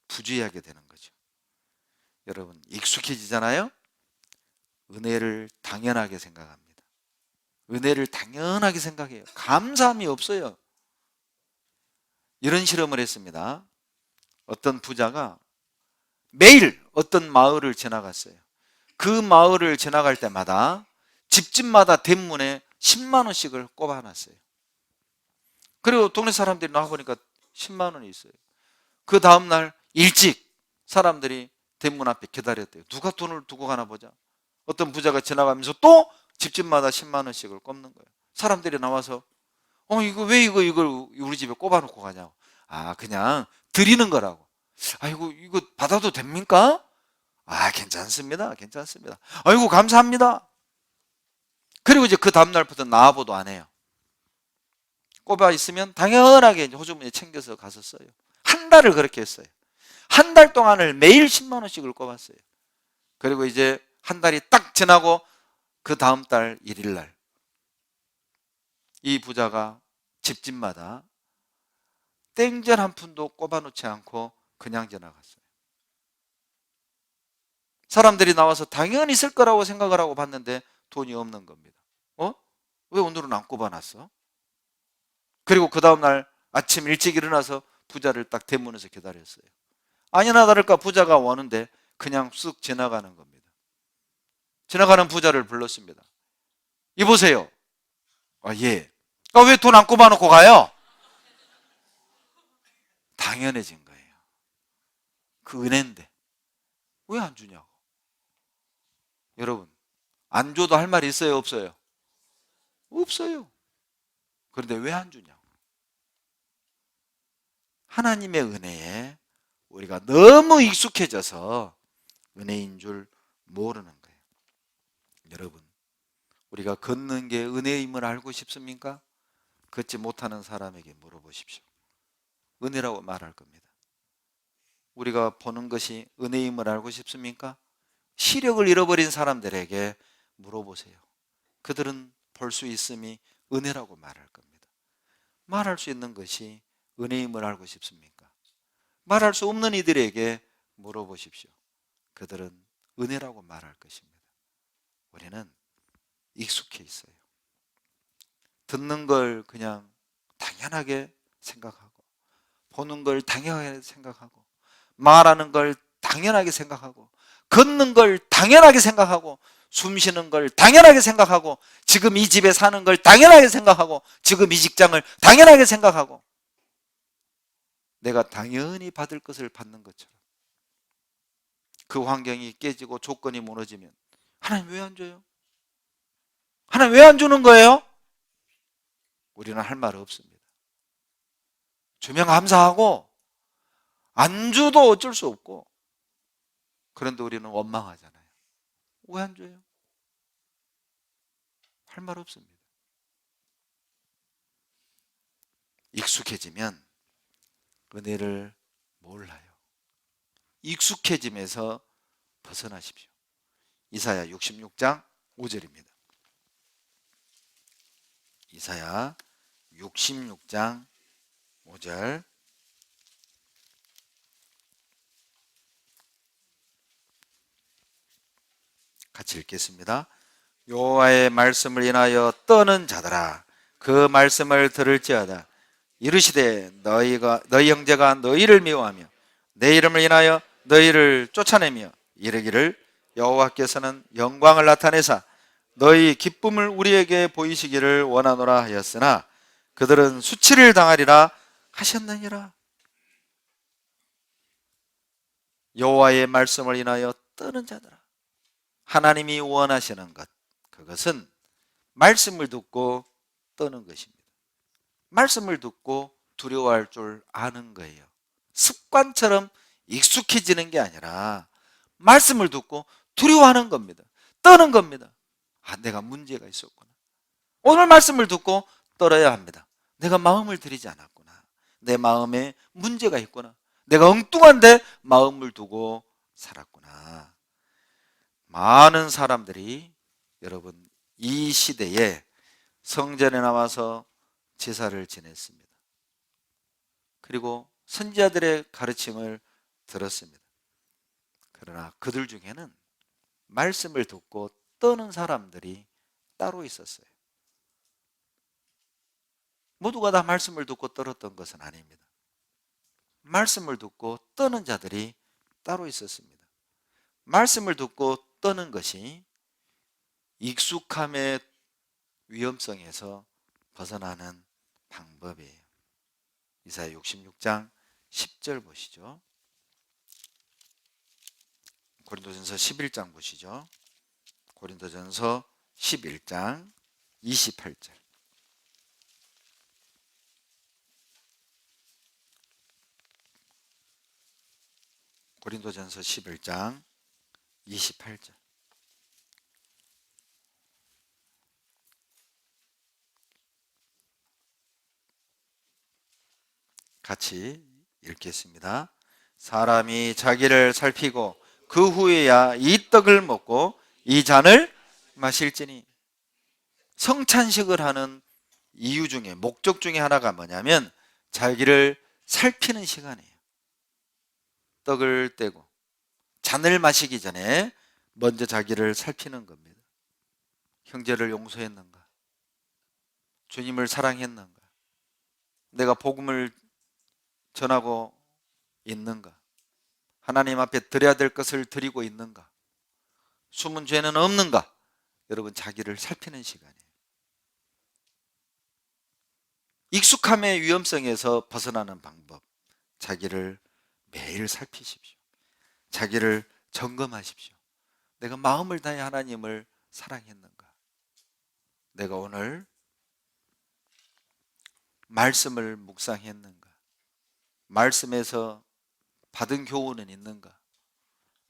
부주의하게 되는 거죠. 여러분 익숙해지잖아요. 은혜를 당연하게 생각합니다. 은혜를 당연하게 생각해요. 감사함이 없어요. 이런 실험을 했습니다. 어떤 부자가 매일 어떤 마을을 지나갔어요. 그 마을을 지나갈 때마다 집집마다 대문에 10만 원씩을 꼽아놨어요. 그리고 동네 사람들이 나와보니까 10만 원이 있어요. 그 다음날 일찍 사람들이 대문 앞에 기다렸대요. 누가 돈을 두고 가나 보자. 어떤 부자가 지나가면서 또 집집마다 10만 원씩을 꼽는 거예요. 사람들이 나와서 이거 왜 이걸 우리 집에 꼽아놓고 가냐고. 그냥 드리는 거라고. 이거 받아도 됩니까? 괜찮습니다. 아이고 감사합니다. 그리고 이제 그 다음날부터 나와보도 안 해요. 꼽아 있으면 당연하게 이제 호주머니에 챙겨서 가서 써요. 한 달을 그렇게 했어요. 한 달 동안을 매일 10만 원씩을 꼽았어요. 그리고 이제 한 달이 딱 지나고 그 다음 달 1일 날 이 부자가 집집마다 땡전 한 푼도 꼽아놓지 않고 그냥 지나갔어요. 사람들이 나와서 당연히 쓸 거라고 생각을 하고 봤는데 돈이 없는 겁니다. 왜 오늘은 안 꼽아놨어? 그리고 그 다음날 아침 일찍 일어나서 부자를 딱 대문에서 기다렸어요. 아니나 다를까 부자가 오는데 그냥 쑥 지나가는 겁니다. 지나가는 부자를 불렀습니다. 이보세요. 예. 왜 돈 안 꼽아놓고 가요? 당연해진 거예요. 그 은혜인데 왜 안 주냐고. 여러분, 안 줘도 할 말이 있어요, 없어요? 없어요. 그런데 왜 안 주냐고. 하나님의 은혜에 우리가 너무 익숙해져서 은혜인 줄 모르는 거예요. 여러분, 우리가 걷는 게 은혜임을 알고 싶습니까? 걷지 못하는 사람에게 물어보십시오. 은혜라고 말할 겁니다. 우리가 보는 것이 은혜임을 알고 싶습니까? 시력을 잃어버린 사람들에게 물어보세요. 그들은 볼 수 있음이 은혜라고 말할 겁니다. 말할 수 있는 것이 은혜임을 알고 싶습니까? 말할 수 없는 이들에게 물어보십시오. 그들은 은혜라고 말할 것입니다. 우리는 익숙해 있어요. 듣는 걸 그냥 당연하게 생각하고, 보는 걸 당연하게 생각하고, 말하는 걸 당연하게 생각하고, 걷는 걸 당연하게 생각하고, 숨 쉬는 걸 당연하게 생각하고, 지금 이 집에 사는 걸 당연하게 생각하고, 지금 이 직장을 당연하게 생각하고, 내가 당연히 받을 것을 받는 것처럼 그 환경이 깨지고 조건이 무너지면 하나님 왜 안 줘요? 하나님 왜 안 주는 거예요? 우리는 할 말 없습니다. 주면 감사하고 안 줘도 어쩔 수 없고, 그런데 우리는 원망하잖아요. 왜 안 줘요? 할 말 없습니다. 익숙해지면 은혜를 몰라요. 익숙해짐에서 벗어나십시오. 이사야 66장 5절입니다. 이사야 66장 5절 같이 읽겠습니다. 여호와의 말씀을 인하여 떠는 자들아, 그 말씀을 들을지어다. 이르시되 너희 형제가 너희를 미워하며 내 이름을 인하여 너희를 쫓아내며 이르기를 여호와께서는 영광을 나타내사 너희 기쁨을 우리에게 보이시기를 원하노라 하였으나 그들은 수치를 당하리라 하셨느니라. 여호와의 말씀을 인하여 떠는 자들아, 하나님이 원하시는 것, 그것은 말씀을 듣고 떠는 것입니다. 말씀을 듣고 두려워할 줄 아는 거예요. 습관처럼 익숙해지는 게 아니라 말씀을 듣고 두려워하는 겁니다. 떠는 겁니다. 내가 문제가 있었구나. 오늘 말씀을 듣고 떨어야 합니다. 내가 마음을 들이지 않았구나. 내 마음에 문제가 있구나. 내가 엉뚱한데 마음을 두고 살았구나. 많은 사람들이 여러분 이 시대에 성전에 나와서 제사를 지냈습니다. 그리고 선지자들의 가르침을 들었습니다. 그러나 그들 중에는 말씀을 듣고 떠는 사람들이 따로 있었어요. 모두가 다 말씀을 듣고 떨었던 것은 아닙니다. 말씀을 듣고 떠는 자들이 따로 있었습니다. 말씀을 듣고 떠는 것이 익숙함의 위험성에서 벗어나는 방법이에요. 이사야 66장 10절 보시죠. 고린도전서 11장 보시죠. 고린도전서 11장 28절. 고린도전서 11장 28절. 같이 읽겠습니다. 사람이 자기를 살피고 그 후에야 이 떡을 먹고 이 잔을 마실지니. 성찬식을 하는 이유 중에, 목적 중에 하나가 뭐냐면 자기를 살피는 시간이에요. 떡을 떼고 잔을 마시기 전에 먼저 자기를 살피는 겁니다. 형제를 용서했는가? 주님을 사랑했는가? 내가 복음을 전하고 있는가? 하나님 앞에 드려야 될 것을 드리고 있는가? 숨은 죄는 없는가? 여러분, 자기를 살피는 시간이에요. 익숙함의 위험성에서 벗어나는 방법, 자기를 매일 살피십시오. 자기를 점검하십시오. 내가 마음을 다해 하나님을 사랑했는가? 내가 오늘 말씀을 묵상했는가? 말씀에서 받은 교훈은 있는가?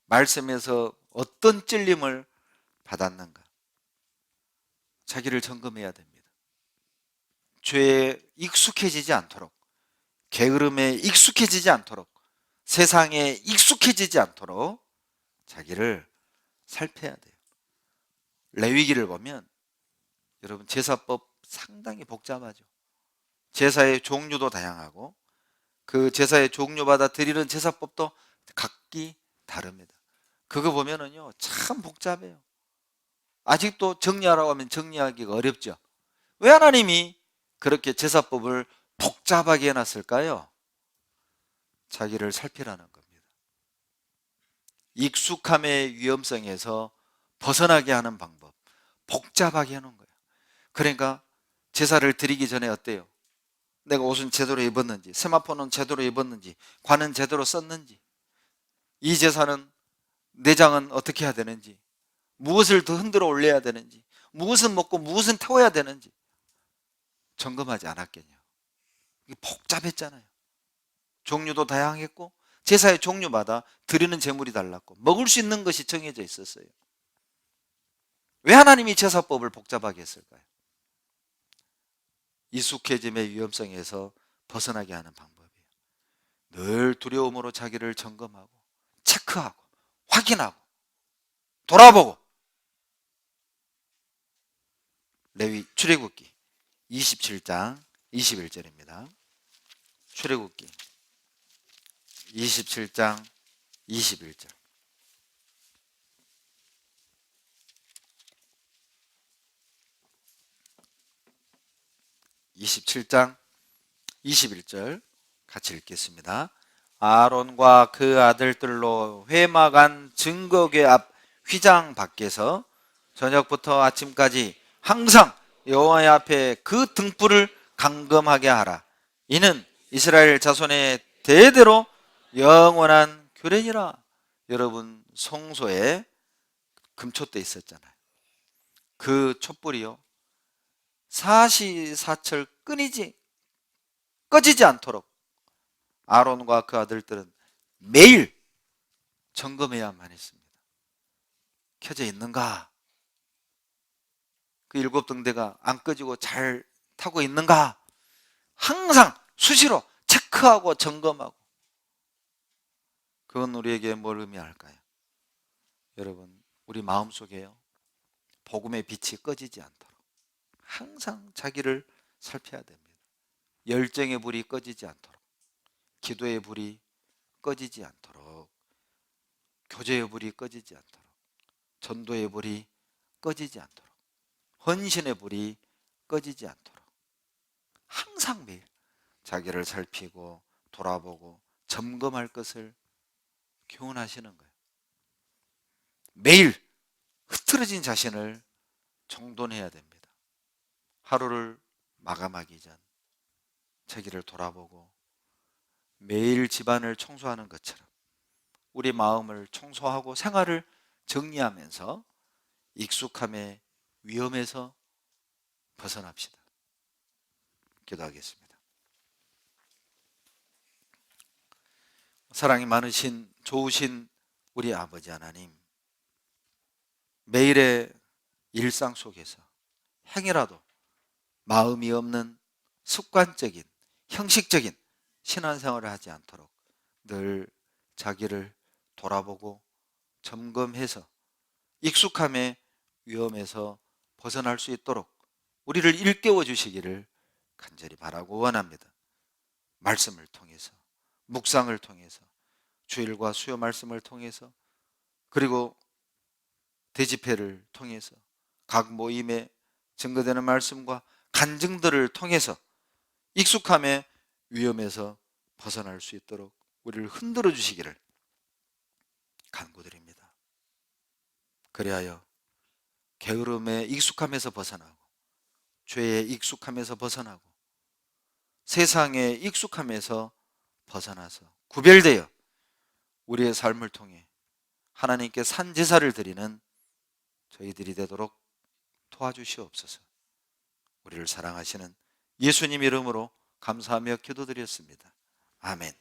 말씀에서 어떤 찔림을 받았는가? 자기를 점검해야 됩니다. 죄에 익숙해지지 않도록, 게으름에 익숙해지지 않도록, 세상에 익숙해지지 않도록 자기를 살펴야 돼요. 레위기를 보면 여러분, 제사법 상당히 복잡하죠. 제사의 종류도 다양하고 그 제사의 종류마다 드리는 제사법도 각기 다릅니다. 그거 보면은요, 참 복잡해요. 아직도 정리하라고 하면 정리하기가 어렵죠. 왜 하나님이 그렇게 제사법을 복잡하게 해놨을까요? 자기를 살피라는 겁니다. 익숙함의 위험성에서 벗어나게 하는 방법, 복잡하게 해놓은 거예요. 그러니까 제사를 드리기 전에 어때요? 내가 옷은 제대로 입었는지, 세마포는 제대로 입었는지, 관은 제대로 썼는지, 이 제사는 내장은 어떻게 해야 되는지, 무엇을 더 흔들어 올려야 되는지, 무엇은 먹고 무엇은 태워야 되는지 점검하지 않았겠냐. 이게 복잡했잖아요. 종류도 다양했고 제사의 종류마다 드리는 제물이 달랐고 먹을 수 있는 것이 정해져 있었어요. 왜 하나님이 제사법을 복잡하게 했을까요? 익숙해짐의 위험성에서 벗어나게 하는 방법이에요. 늘 두려움으로 자기를 점검하고 체크하고 확인하고 돌아보고. 레위 출애굽기 27장 21절입니다. 출애굽기 27장 21절. (27장 21절) 같이 읽겠습니다. 아론과 그 아들들로 회막안 증거궤 앞 휘장 밖에서 저녁부터 아침까지 항상 여호와의 앞에 그 등불을 감금하게 하라. 이는 이스라엘 자손의 대대로 영원한 규례니라. 여러분, 성소에 금촛대 있었잖아요. 그 촛불이요, 사시사철 꺼지지 않도록 아론과 그 아들들은 매일 점검해야만 했습니다. 켜져 있는가? 그 7등대가 안 꺼지고 잘 타고 있는가? 항상 수시로 체크하고 점검하고. 그건 우리에게 뭘 의미할까요? 여러분, 우리 마음속에요, 복음의 빛이 꺼지지 않도록 항상 자기를 살펴야 됩니다. 열정의 불이 꺼지지 않도록, 기도의 불이 꺼지지 않도록, 교제의 불이 꺼지지 않도록, 전도의 불이 꺼지지 않도록, 헌신의 불이 꺼지지 않도록 항상 매일 자기를 살피고 돌아보고 점검할 것을 교훈하시는 거예요. 매일 흐트러진 자신을 정돈해야 됩니다. 하루를 마감하기 전 자기를 돌아보고 매일 집안을 청소하는 것처럼 우리 마음을 청소하고 생활을 정리하면서 익숙함의 위험에서 벗어납시다. 기도하겠습니다. 사랑이 많으신 좋으신 우리 아버지 하나님, 매일의 일상 속에서 행여라도 마음이 없는 습관적인 형식적인 신앙생활을 하지 않도록 늘 자기를 돌아보고 점검해서 익숙함의 위험에서 벗어날 수 있도록 우리를 일깨워 주시기를 간절히 바라고 원합니다. 말씀을 통해서, 묵상을 통해서, 주일과 수요 말씀을 통해서, 그리고 대집회를 통해서 각 모임에 증거되는 말씀과 간증들을 통해서 익숙함의 위험에서 벗어날 수 있도록 우리를 흔들어 주시기를 간구드립니다. 그리하여 게으름의 익숙함에서 벗어나고 죄의 익숙함에서 벗어나고 세상의 익숙함에서 벗어나서 구별되어 우리의 삶을 통해 하나님께 산 제사를 드리는 저희들이 되도록 도와주시옵소서. 우리를 사랑하시는 예수님 이름으로 감사하며 기도드렸습니다. 아멘.